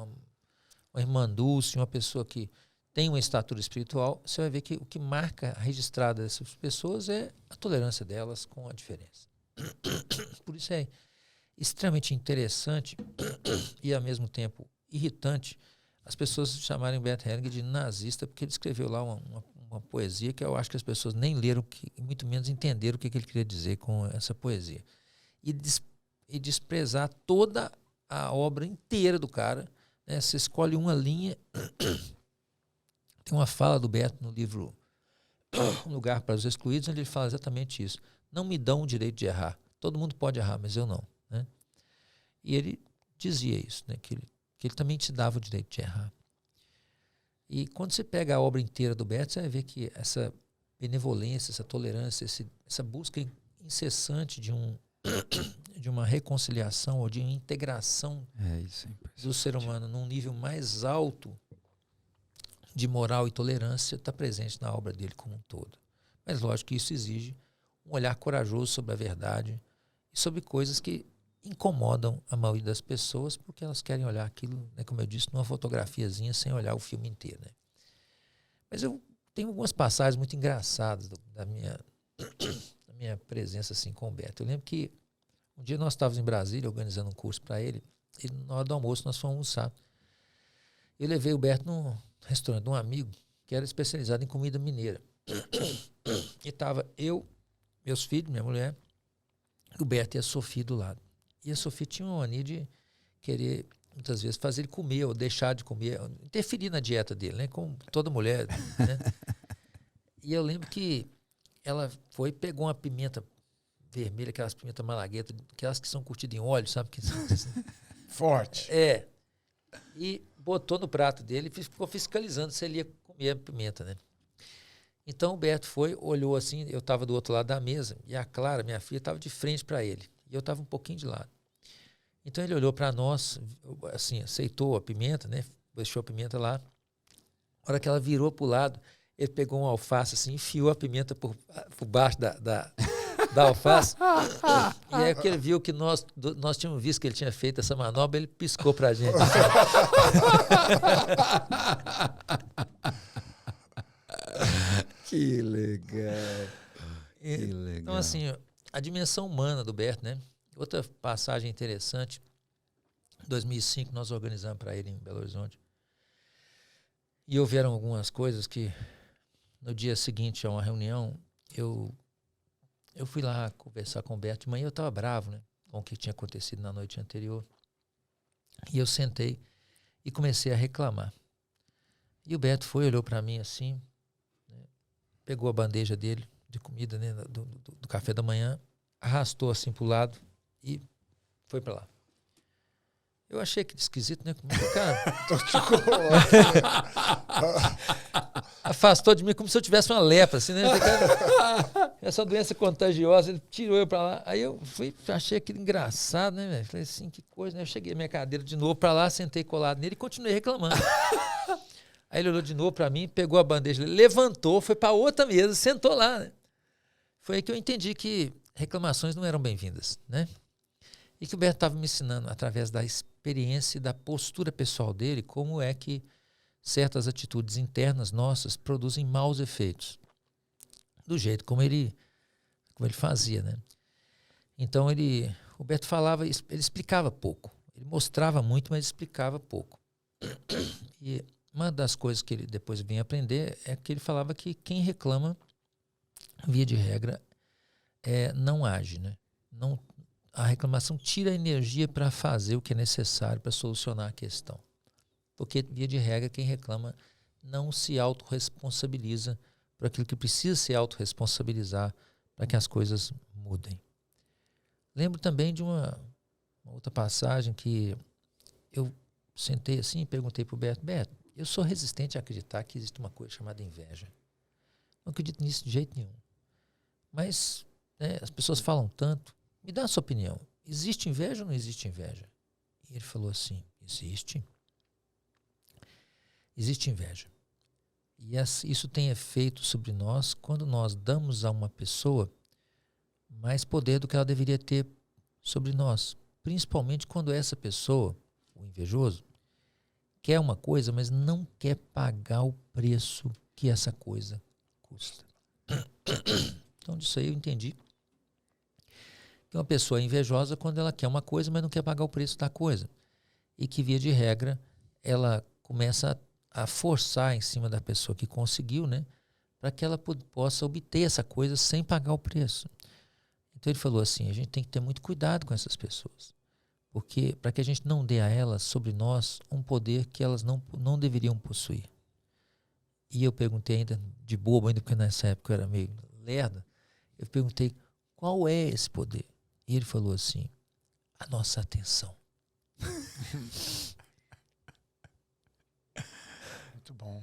uma Irmã Dulce, uma pessoa que tem uma estatura espiritual, você vai ver que o que marca a registrada dessas pessoas é a tolerância delas com a diferença. Por isso é extremamente interessante e, ao mesmo tempo, irritante as pessoas chamarem Bert Hellinger de nazista, porque ele escreveu lá uma poesia que eu acho que as pessoas nem leram, muito menos entenderam o que ele queria dizer com essa poesia. E desprezar toda a obra inteira do cara, né? Você escolhe uma linha. Tem uma fala do Bert no livro Um Lugar para os Excluídos, onde ele fala exatamente isso. Não me dão o direito de errar. Todo mundo pode errar, mas eu não. Né? E ele dizia isso, né? que ele também te dava o direito de errar. E quando você pega a obra inteira do Bert, você vai ver que essa benevolência, essa tolerância, essa busca incessante de uma reconciliação ou de uma integração do ser humano num nível mais alto de moral e tolerância está presente na obra dele como um todo. Mas lógico que isso exige um olhar corajoso sobre a verdade e sobre coisas que incomodam a maioria das pessoas porque elas querem olhar aquilo, né, como eu disse, numa fotografiazinha sem olhar o filme inteiro. Né? Mas eu tenho algumas passagens muito engraçadas da minha presença assim, com o Beto. Eu lembro que um dia nós estávamos em Brasília organizando um curso para ele e na hora do almoço nós fomos almoçar. Eu levei o Beto num restaurante de um amigo que era especializado em comida mineira. E estava eu, meus filhos, minha mulher, o Beto e a Sofia do lado. E a Sofia tinha uma mania de querer, muitas vezes, fazer ele comer ou deixar de comer, interferir na dieta dele, né? Como toda mulher. Né? E eu lembro que ela foi, pegou uma pimenta vermelha, aquelas pimentas malaguetas, aquelas que são curtidas em óleo, sabe? Que são, Forte. E botou no prato dele e ficou fiscalizando se ele ia comer a pimenta, né? Então o Beto foi, olhou assim, eu estava do outro lado da mesa e a Clara, minha filha, estava de frente para ele. E eu estava um pouquinho de lado. Então ele olhou para nós, assim, aceitou a pimenta, né? Deixou a pimenta lá. A hora que ela virou para o lado, ele pegou um alface assim, enfiou a pimenta por baixo da alface. E aí que ele viu que nós tínhamos visto que ele tinha feito essa manobra, ele piscou pra gente. Que legal. Que legal. Então, assim, a dimensão humana do Berto, né? Outra passagem interessante, em 2005 nós organizamos para ele em Belo Horizonte. E houveram algumas coisas que, no dia seguinte a uma reunião, eu fui lá conversar com o Beto. De manhã eu estava bravo, né, com o que tinha acontecido na noite anterior. E eu sentei e comecei a reclamar. E o Beto foi, olhou para mim assim, né, pegou a bandeja dele de comida, né, do café da manhã, arrastou assim para o lado e foi para lá. Eu achei que esquisito, né? Cara, afastou de mim como se eu tivesse uma lepra, assim, né? Essa doença contagiosa, ele tirou eu para lá. Aí eu achei aquilo engraçado, né, velho? Falei assim, que coisa, né? Eu cheguei a minha cadeira de novo para lá, sentei colado nele e continuei reclamando. Aí ele olhou de novo para mim, pegou a bandeja, levantou, foi para outra mesa, sentou lá, né? Foi aí que eu entendi que reclamações não eram bem-vindas, né? E que o Beto estava me ensinando, através da experiência e da postura pessoal dele, como é que certas atitudes internas nossas produzem maus efeitos. Do jeito como ele fazia, né? Então, o Beto falava, ele explicava pouco. Ele mostrava muito, mas explicava pouco. E uma das coisas que ele depois vinha aprender é que ele falava que quem reclama, via de regra, não age, né? A reclamação tira a energia para fazer o que é necessário para solucionar a questão. Porque, via de regra, quem reclama não se autorresponsabiliza por aquilo que precisa se autorresponsabilizar para que as coisas mudem. Lembro também de uma outra passagem que eu sentei assim e perguntei para o Beto, eu sou resistente a acreditar que existe uma coisa chamada inveja. Não acredito nisso de jeito nenhum. Mas, né, as pessoas falam tanto. Me dá a sua opinião. Existe inveja ou não existe inveja? E ele falou assim, existe. Existe inveja. E isso tem efeito sobre nós quando nós damos a uma pessoa mais poder do que ela deveria ter sobre nós. Principalmente quando essa pessoa, o invejoso, quer uma coisa, mas não quer pagar o preço que essa coisa custa. Então, disso aí eu entendi que uma pessoa é invejosa quando ela quer uma coisa, mas não quer pagar o preço da coisa. E que, via de regra, ela começa a forçar em cima da pessoa que conseguiu, né, para que ela possa obter essa coisa sem pagar o preço. Então ele falou assim, a gente tem que ter muito cuidado com essas pessoas, porque para que a gente não dê a elas, sobre nós, um poder que elas não deveriam possuir. E eu perguntei ainda, de bobo ainda, porque nessa época eu era meio lerda, eu perguntei, qual é esse poder? E ele falou assim, a nossa atenção. Muito bom.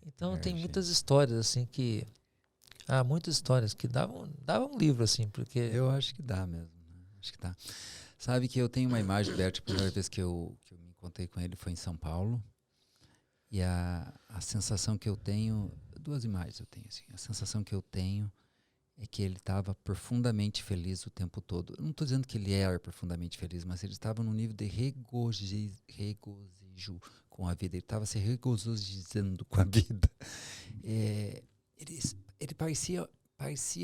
Então tem muitas histórias assim que... Há muitas histórias que davam um livro assim, porque... Eu acho que dá mesmo. Né? Acho que dá. Sabe que eu tenho uma imagem do Berto, a primeira vez que eu me encontrei com ele foi em São Paulo. E a sensação que eu tenho... Duas imagens eu tenho. Assim, a sensação que eu tenho é que ele estava profundamente feliz o tempo todo. Eu não estou dizendo que ele era profundamente feliz, mas ele estava num nível de regozijo com a vida. Ele estava se regozijando com a vida. Ele parecia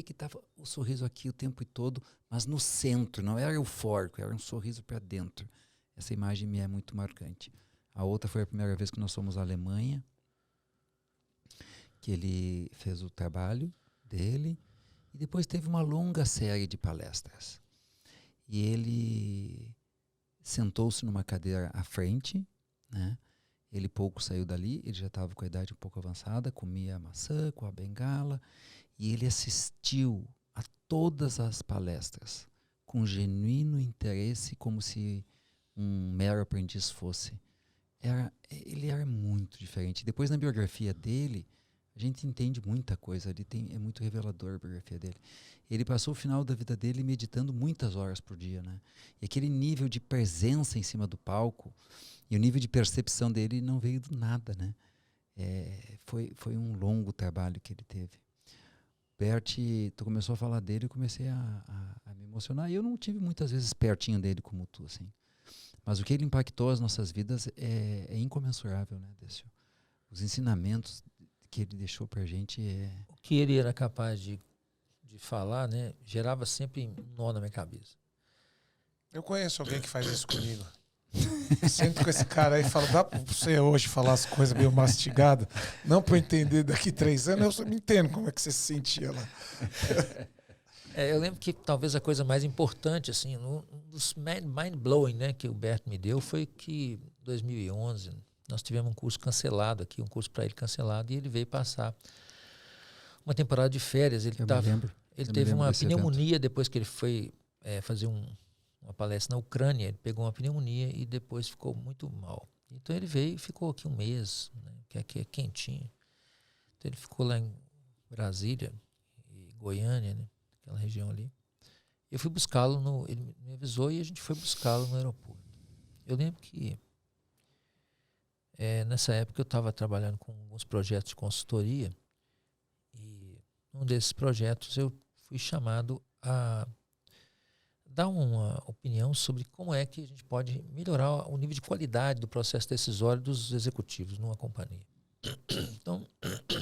que estava o sorriso aqui o tempo todo, mas no centro, não era eufórico, era um sorriso para dentro. Essa imagem me é muito marcante. A outra foi a primeira vez que nós fomos à Alemanha, que ele fez o trabalho dele, e depois teve uma longa série de palestras. E ele sentou-se numa cadeira à frente, né? Ele pouco saiu dali, ele já estava com a idade um pouco avançada, comia maçã com a bengala, e ele assistiu a todas as palestras com genuíno interesse, como se um mero aprendiz fosse. Ele era muito diferente. Depois, na biografia dele, a gente entende muita coisa. É muito revelador a biografia dele. Ele passou o final da vida dele meditando muitas horas por dia, né? E aquele nível de presença em cima do palco e o nível de percepção dele não veio do nada, né? Foi um longo trabalho que ele teve. Bert, tu começou a falar dele, eu comecei a me emocionar. E eu não tive muitas vezes pertinho dele como tu, assim. Mas o que ele impactou as nossas vidas é incomensurável, né, Décio? Os ensinamentos que ele deixou pra gente O que ele era capaz de falar, né, gerava sempre um nó na minha cabeça. Eu conheço alguém que faz isso comigo. Sento com esse cara aí e falo, dá pra você hoje falar as coisas meio mastigadas? Não pra eu entender daqui 3 anos, eu só me entendo como é que você se sentia lá. Eu lembro que talvez a coisa mais importante, assim, um dos mind-blowing, né, que o Bert me deu foi que em 2011 nós tivemos um curso cancelado aqui, um curso para ele cancelado, e ele veio passar uma temporada de férias. Ele teve uma pneumonia depois que ele foi fazer uma palestra na Ucrânia. Ele pegou uma pneumonia e depois ficou muito mal. Então ele veio e ficou aqui um mês, né, que aqui é quentinho. Então ele ficou lá em Brasília e Goiânia, né, aquela região ali. Eu fui buscá-lo, ele me avisou e a gente foi buscá-lo no aeroporto. Eu lembro que nessa época eu estava trabalhando com alguns projetos de consultoria e num desses projetos eu fui chamado a dar uma opinião sobre como é que a gente pode melhorar o nível de qualidade do processo decisório dos executivos numa companhia. Então,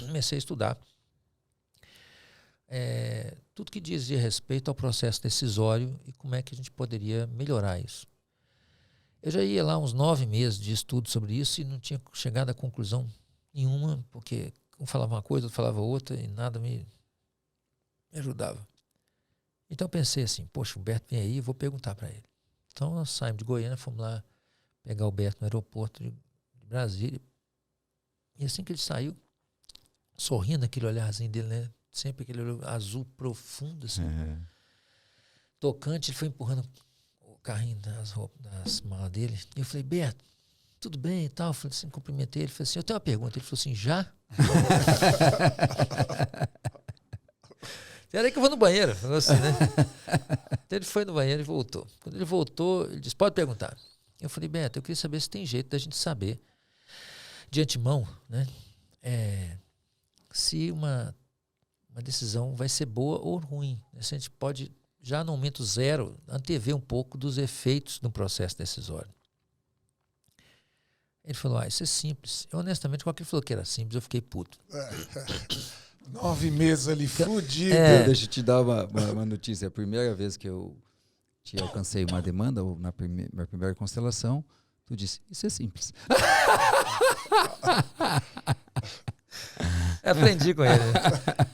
comecei a estudar tudo que dizia respeito ao processo decisório e como é que a gente poderia melhorar isso. Eu já ia lá uns 9 meses de estudo sobre isso e não tinha chegado a conclusão nenhuma, porque um falava uma coisa, outro falava outra e nada me ajudava. Então eu pensei assim, poxa, o Beto vem aí, eu vou perguntar para ele. Então nós saímos de Goiânia, fomos lá pegar o Beto no aeroporto de Brasília. E assim que ele saiu, sorrindo, aquele olharzinho dele, né? Sempre aquele olho azul profundo, assim. Tocante, ele foi empurrando o carrinho das malas dele. E eu falei, Beto, tudo bem e tal? Eu falei assim, cumprimentei ele. Falei assim, eu tenho uma pergunta. Ele falou assim, já? Era aí que eu vou no banheiro. Falou assim, né? Então ele foi no banheiro e voltou. Quando ele voltou, ele disse, pode perguntar. Eu falei, Beto, eu queria saber se tem jeito da gente saber de antemão, né? Se uma decisão vai ser boa ou ruim. Se a gente pode, já no momento zero, antever um pouco dos efeitos do processo decisório. Ele falou, isso é simples. Eu, honestamente, quando ele falou que era simples, eu fiquei puto. 9 meses ali, fudido. Deixa eu te dar uma notícia. A primeira vez que eu te alcancei uma demanda, ou na minha primeira constelação, tu disse, isso é simples. Aprendi com ele.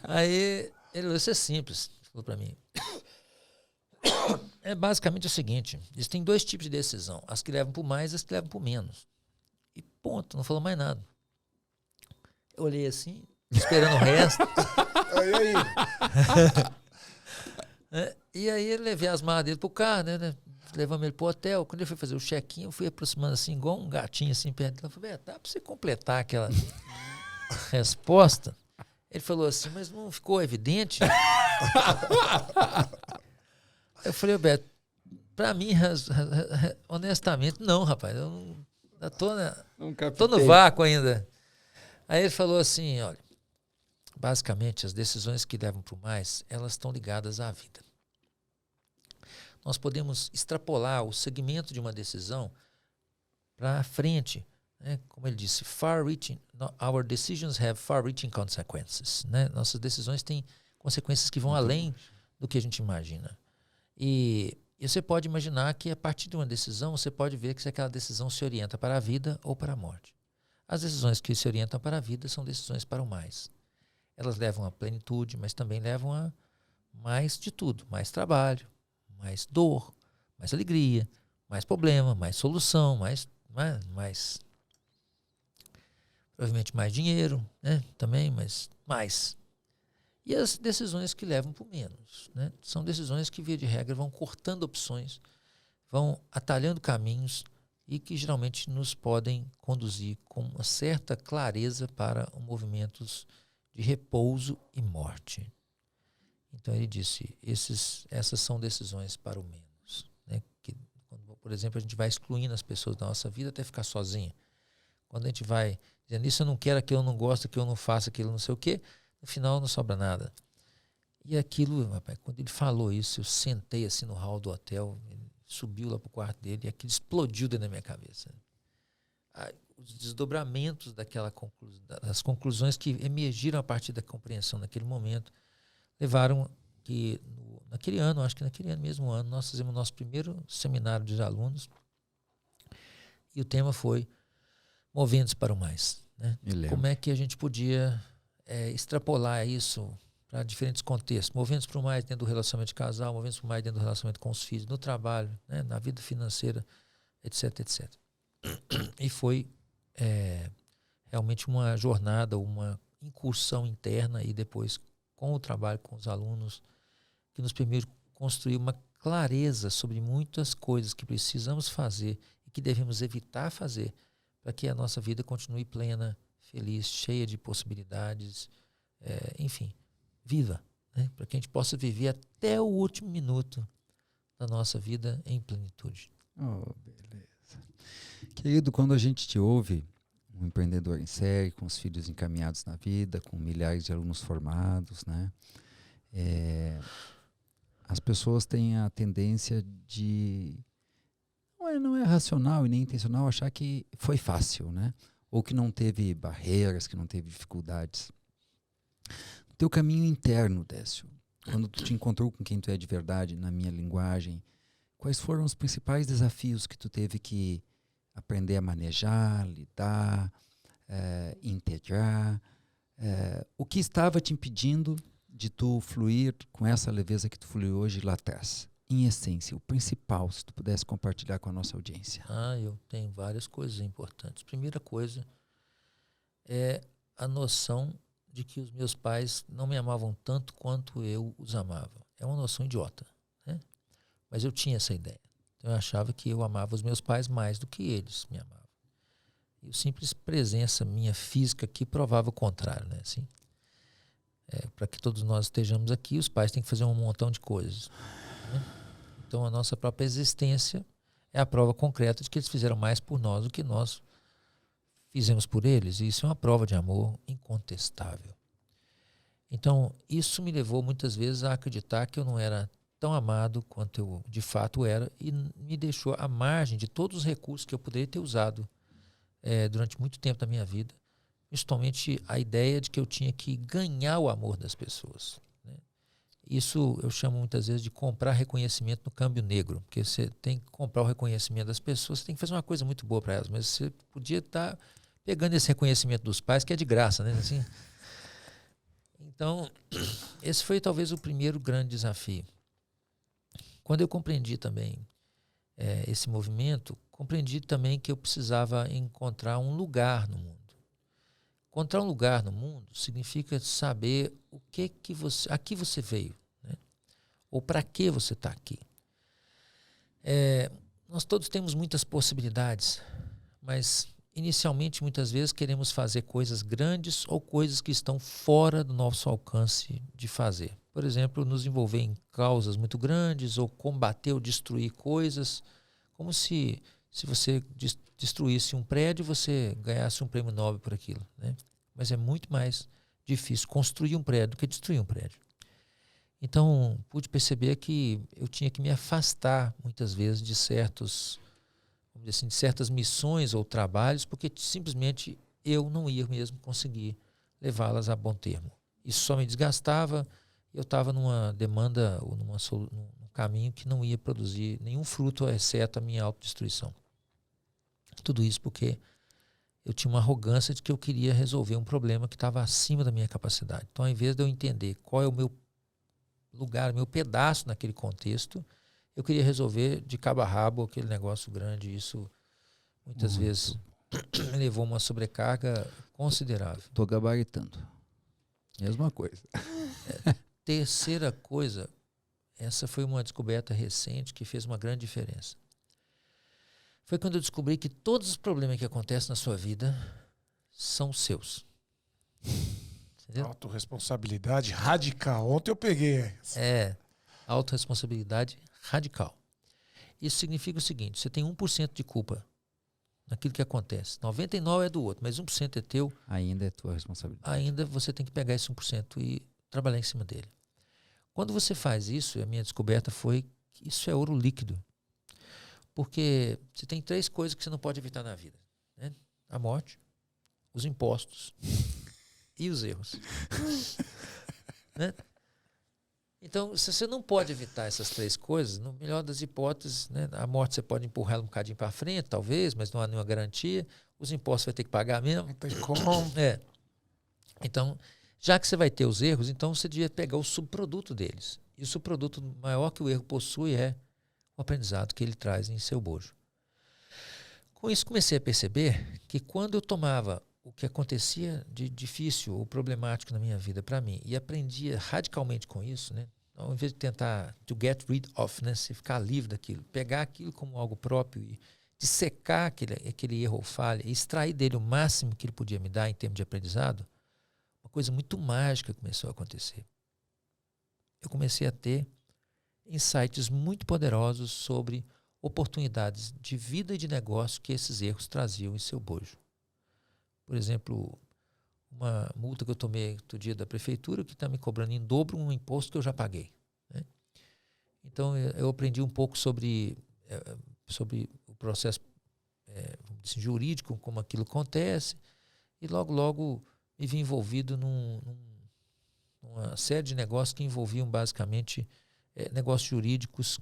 Aí ele falou, isso é simples. Falou para mim. É basicamente o seguinte, existem 2 tipos de decisão. As que levam por mais e as que levam por menos. E ponto, não falou mais nada. Eu olhei assim, esperando o resto. E aí eu levei as malas dele pro carro, né? Levamos ele pro hotel. Quando ele foi fazer o check-in, eu fui aproximando assim, igual um gatinho assim, perto dele. Eu falei, dá pra você completar aquela resposta? Ele falou assim, mas não ficou evidente? Eu falei, Beto, pra mim, honestamente, não, rapaz. Eu tô no vácuo ainda. Aí ele falou assim, olha, basicamente as decisões que levam para o mais, elas estão ligadas à vida. Nós podemos extrapolar o segmento de uma decisão para frente, né? Como ele disse, far-reaching, our decisions have far-reaching consequences, né? Nossas decisões têm consequências que vão além do que a gente imagina. E você pode imaginar que a partir de uma decisão, você pode ver que se aquela decisão se orienta para a vida ou para a morte. As decisões que se orientam para a vida são decisões para o mais. Elas levam à plenitude, mas também levam a mais de tudo. Mais trabalho, mais dor, mais alegria, mais problema, mais solução, mais provavelmente mais dinheiro, né? Também, mas mais. E as decisões que levam para o menos, né? São decisões que, via de regra, vão cortando opções, vão atalhando caminhos e que geralmente nos podem conduzir com uma certa clareza para movimentos de repouso e morte. Então ele disse, essas são decisões para o menos, né? Que, quando, por exemplo, a gente vai excluindo as pessoas da nossa vida até ficar sozinha. Quando a gente vai dizendo, isso eu não quero, aquilo eu não gosto, aquilo eu não faço, aquilo não sei o quê, no final não sobra nada. E aquilo, rapaz, quando ele falou isso, eu sentei assim no hall do hotel, ele subiu lá para o quarto dele e aquilo explodiu dentro da minha cabeça. Os desdobramentos das conclusões que emergiram a partir da compreensão naquele momento, levaram que, naquele ano, acho que naquele mesmo ano, nós fizemos o nosso primeiro seminário de alunos e o tema foi Movendo-se para o Mais. Né? Como é que a gente podia extrapolar isso para diferentes contextos? Movendo-se para o mais dentro do relacionamento de casal, movendo-se para o mais dentro do relacionamento com os filhos, no trabalho, né? Na vida financeira, etc, etc. E foi realmente uma jornada, uma incursão interna e depois com o trabalho com os alunos que nos permite construir uma clareza sobre muitas coisas que precisamos fazer e que devemos evitar fazer para que a nossa vida continue plena, feliz, cheia de possibilidades, enfim, viva, né? Para que a gente possa viver até o último minuto da nossa vida em plenitude. Oh, beleza. Querido, quando a gente te ouve, um empreendedor em série, com os filhos encaminhados na vida, com milhares de alunos formados, né? As pessoas têm a tendência de, não é racional e nem intencional, achar que foi fácil, né? Ou que não teve barreiras, que não teve dificuldades. O teu caminho interno, Décio, quando tu te encontrou com quem tu é de verdade, na minha linguagem, quais foram os principais desafios que tu teve que aprender a manejar, lidar, integrar? O que estava te impedindo de tu fluir com essa leveza que tu flui hoje lá atrás? Em essência, o principal, se tu pudesse compartilhar com a nossa audiência. Eu tenho várias coisas importantes. Primeira coisa é a noção de que os meus pais não me amavam tanto quanto eu os amava. É uma noção idiota, né? Mas eu tinha essa ideia. Então eu achava que eu amava os meus pais mais do que eles me amavam. E a simples presença minha física aqui provava o contrário, né? Assim, para que todos nós estejamos aqui, os pais têm que fazer um montão de coisas, né? Então a nossa própria existência é a prova concreta de que eles fizeram mais por nós do que nós fizemos por eles. E isso é uma prova de amor incontestável. Então isso me levou muitas vezes a acreditar que eu não era tão amado quanto eu de fato era e me deixou à margem de todos os recursos que eu poderia ter usado durante muito tempo da minha vida, principalmente a ideia de que eu tinha que ganhar o amor das pessoas, né? Isso eu chamo muitas vezes de comprar reconhecimento no câmbio negro, porque você tem que comprar o reconhecimento das pessoas, você tem que fazer uma coisa muito boa para elas, mas você podia estar pegando esse reconhecimento dos pais, que é de graça, né? Assim, então, esse foi talvez o primeiro grande desafio. Quando eu compreendi também esse movimento, compreendi também que eu precisava encontrar um lugar no mundo. Encontrar um lugar no mundo significa saber a que você veio, né? Ou para que você está aqui. Nós todos temos muitas possibilidades, mas inicialmente muitas vezes queremos fazer coisas grandes ou coisas que estão fora do nosso alcance de fazer. Por exemplo, nos envolver em causas muito grandes ou combater ou destruir coisas, como se você destruísse um prédio, você ganhasse um prêmio Nobel por aquilo, né? Mas é muito mais difícil construir um prédio do que destruir um prédio. Então, pude perceber que eu tinha que me afastar muitas vezes de certas missões ou trabalhos, porque simplesmente eu não ia mesmo conseguir levá-las a bom termo. Isso só me desgastava. Eu estava numa demanda ou num caminho que não ia produzir nenhum fruto, exceto a minha autodestruição. Tudo isso porque eu tinha uma arrogância de que eu queria resolver um problema que estava acima da minha capacidade. Então, ao invés de eu entender qual é o meu lugar, o meu pedaço naquele contexto, eu queria resolver de cabo a rabo aquele negócio grande. Isso muitas vezes me levou a uma sobrecarga considerável. Tô gabaritando. Mesma coisa. Terceira coisa, essa foi uma descoberta recente que fez uma grande diferença. Foi quando eu descobri que todos os problemas que acontecem na sua vida são seus. Entendeu? Autorresponsabilidade radical. Ontem eu peguei. Autorresponsabilidade radical. Isso significa o seguinte, você tem 1% de culpa naquilo que acontece. 99% é do outro, mas 1% é teu. Ainda é tua responsabilidade. Ainda você tem que pegar esse 1% e trabalhar em cima dele. Quando você faz isso, a minha descoberta foi que isso é ouro líquido. Porque você tem 3 coisas que você não pode evitar na vida, né? A morte, os impostos e os erros. Né? Então, se você não pode evitar essas 3 coisas, no melhor das hipóteses, né, a morte você pode empurrar ela um bocadinho para frente, talvez, mas não há nenhuma garantia. Os impostos você vai ter que pagar mesmo. Não tem como. Então, já que você vai ter os erros, então você devia pegar o subproduto deles. E o subproduto maior que o erro possui é o aprendizado que ele traz em seu bojo. Com isso, comecei a perceber que quando eu tomava o que acontecia de difícil ou problemático na minha vida para mim e aprendia radicalmente com isso, né, ao invés de tentar to get rid of, né, se ficar livre daquilo, pegar aquilo como algo próprio e dissecar aquele erro ou falha e extrair dele o máximo que ele podia me dar em termos de aprendizado, uma coisa muito mágica começou a acontecer. Eu comecei a ter insights muito poderosos sobre oportunidades de vida e de negócio que esses erros traziam em seu bojo. Por exemplo, uma multa que eu tomei outro dia da prefeitura que está me cobrando em dobro um imposto que eu já paguei. Né? Então, eu aprendi um pouco sobre o processo assim, jurídico, como aquilo acontece, e logo me vi envolvido numa série de negócios que envolviam basicamente negócios jurídicos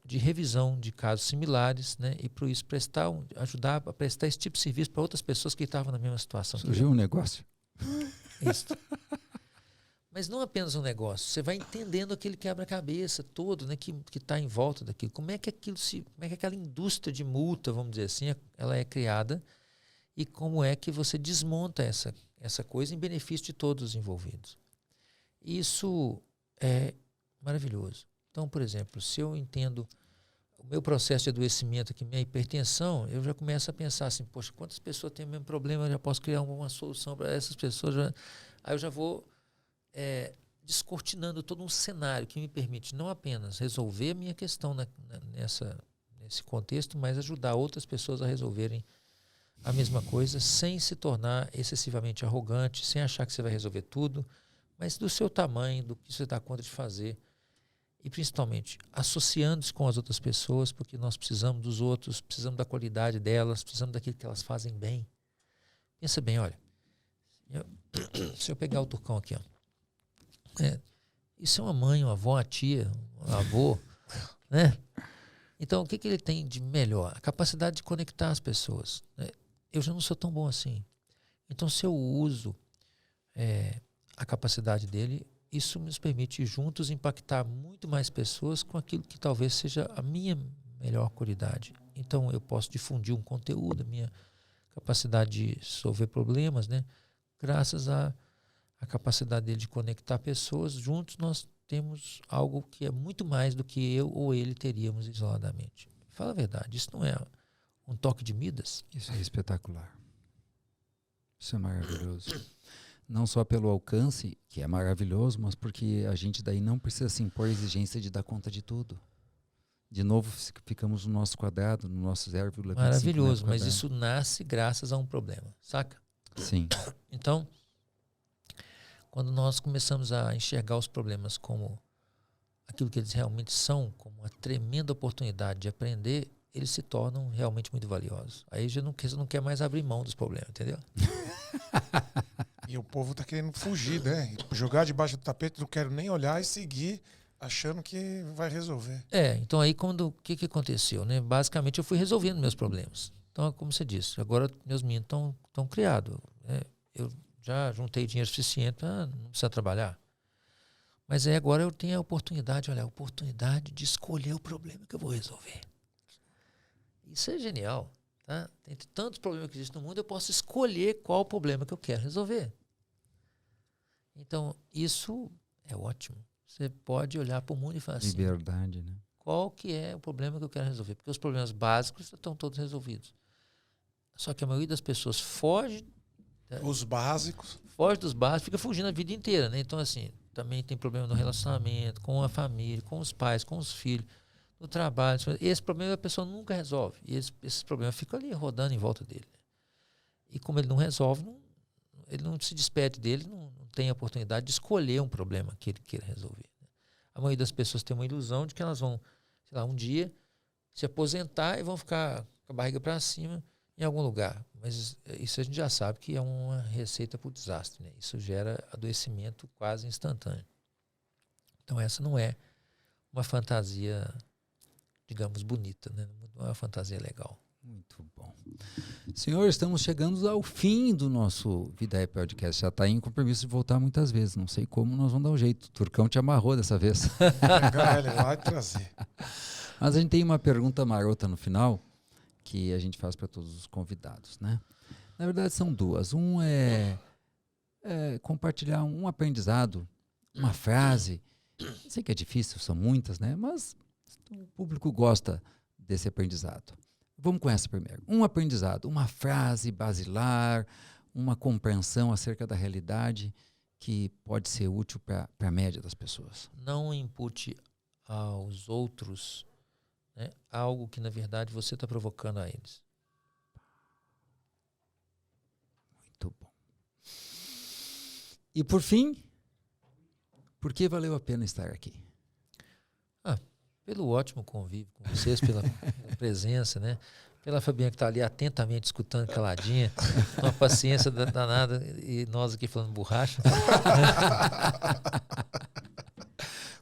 de revisão de casos similares, né? E por isso ajudar a prestar esse tipo de serviço para outras pessoas que estavam na mesma situação. Surgiu um negócio. Isso. Mas não apenas um negócio, você vai entendendo aquele quebra-cabeça todo, né, que está em volta daquilo. Como é que aquela indústria de multa, vamos dizer assim, ela é criada e como é que você desmonta essa coisa em benefício de todos os envolvidos. Isso é maravilhoso. Então, por exemplo, se eu entendo o meu processo de adoecimento aqui, minha hipertensão, eu já começo a pensar assim, poxa, quantas pessoas têm o mesmo problema, eu já posso criar uma solução para essas pessoas. Aí eu já vou descortinando todo um cenário que me permite não apenas resolver a minha questão nesse contexto, mas ajudar outras pessoas a resolverem a mesma coisa sem se tornar excessivamente arrogante, sem achar que você vai resolver tudo, mas do seu tamanho, do que você dá conta de fazer. E principalmente associando-se com as outras pessoas, porque nós precisamos dos outros, precisamos da qualidade delas, precisamos daquilo que elas fazem bem. Pensa bem, olha, se eu pegar o Turcão aqui, ó, isso é uma mãe, uma avó, uma tia, um avô, né? Então, o que ele tem de melhor? A capacidade de conectar as pessoas. Né? Eu já não sou tão bom assim. Então, se eu uso a capacidade dele, isso nos permite juntos impactar muito mais pessoas com aquilo que talvez seja a minha melhor qualidade. Então, eu posso difundir um conteúdo, a minha capacidade de resolver problemas, né? Graças à capacidade dele de conectar pessoas, juntos nós temos algo que é muito mais do que eu ou ele teríamos isoladamente. Fala a verdade, isso não é um toque de Midas? Isso é espetacular. Isso é maravilhoso. Não só pelo alcance, que é maravilhoso, mas porque a gente daí não precisa se impor a exigência de dar conta de tudo. De novo, ficamos no nosso quadrado, no nosso 0,25. Maravilhoso, mas isso nasce graças a um problema, saca? Sim. Então, quando nós começamos a enxergar os problemas como aquilo que eles realmente são, como uma tremenda oportunidade de aprender, eles se tornam realmente muito valiosos. Aí já não quer mais abrir mão dos problemas, entendeu? E o povo tá querendo fugir, né? Jogar debaixo do tapete, não quero nem olhar e seguir achando que vai resolver. Então aí o que aconteceu, né? Basicamente eu fui resolvendo meus problemas. Então, como você disse, agora meus meninos estão criados. Né? Eu já juntei dinheiro suficiente para não precisar trabalhar. Mas aí agora eu tenho a oportunidade de escolher o problema que eu vou resolver. Isso é genial. Tá? Entre tantos problemas que existem no mundo, eu posso escolher qual o problema que eu quero resolver. Então, isso é ótimo. Você pode olhar para o mundo e falar assim, liberdade, né? Qual que é o problema que eu quero resolver? Porque os problemas básicos estão todos resolvidos. Só que a maioria das pessoas foge... Os básicos. Foge dos básicos, fica fugindo a vida inteira, né? Então, assim, também tem problema no relacionamento, com a família, com os pais, com os filhos, no trabalho. Esse problema a pessoa nunca resolve. E esses problemas ficam ali rodando em volta dele. E como ele não resolve, ele não se despede dele, não tem a oportunidade de escolher um problema que ele queira resolver. A maioria das pessoas tem uma ilusão de que elas vão, sei lá, um dia se aposentar e vão ficar com a barriga para cima em algum lugar. Mas isso a gente já sabe que é uma receita para o desastre, né? Isso gera adoecimento quase instantâneo. Então essa não é uma fantasia, digamos, bonita, né? Não é uma fantasia legal. Muito bom. Senhor, estamos chegando ao fim do nosso Vida é Podcast. Já está em compromisso de voltar muitas vezes. Não sei como nós vamos dar um jeito. O Turcão te amarrou dessa vez. Ele vai trazer. Mas a gente tem uma pergunta marota no final que a gente faz para todos os convidados, né? Na verdade são duas. Um é compartilhar um aprendizado, uma frase. Sei que é difícil, são muitas, né? Mas o público gosta desse aprendizado. Vamos com essa primeiro. Um aprendizado, uma frase basilar, uma compreensão acerca da realidade que pode ser útil para a média das pessoas. Não impute aos outros, né, algo que, na verdade, você está provocando a eles. Muito bom. E, por fim, por que valeu a pena estar aqui? Pelo ótimo convívio com vocês, pela presença, né? Pela Fabiana que está ali atentamente escutando caladinha, com uma paciência danada, e nós aqui falando borracha.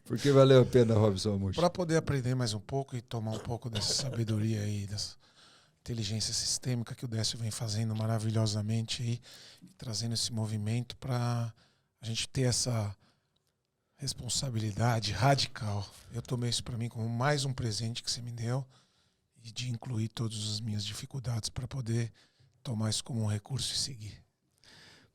Por que valeu a pena, Robson Amush? Para poder aprender mais um pouco e tomar um pouco dessa sabedoria aí, dessa inteligência sistêmica que o Décio vem fazendo maravilhosamente aí, e trazendo esse movimento para a gente ter essa responsabilidade radical. Eu tomei isso para mim como mais um presente que você me deu e de incluir todas as minhas dificuldades para poder tomar isso como um recurso e seguir.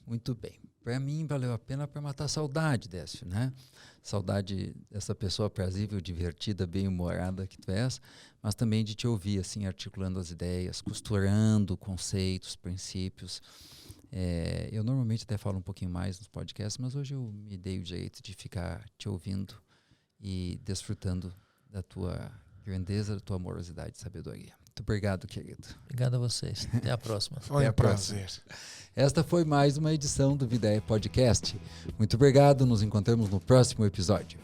Muito bem. Para mim valeu a pena para matar a saudade, Décio, né? Saudade dessa pessoa aprazível, divertida, bem-humorada que tu és, mas também de te ouvir assim, articulando as ideias, costurando conceitos, princípios. Eu normalmente até falo um pouquinho mais nos podcasts, mas hoje eu me dei o direito de ficar te ouvindo e desfrutando da tua grandeza, da tua amorosidade e sabedoria. Muito obrigado, querido. Obrigado a vocês. Até a próxima. Foi um prazer. Esta foi mais uma edição do Vida é Podcast. Muito obrigado. Nos encontramos no próximo episódio.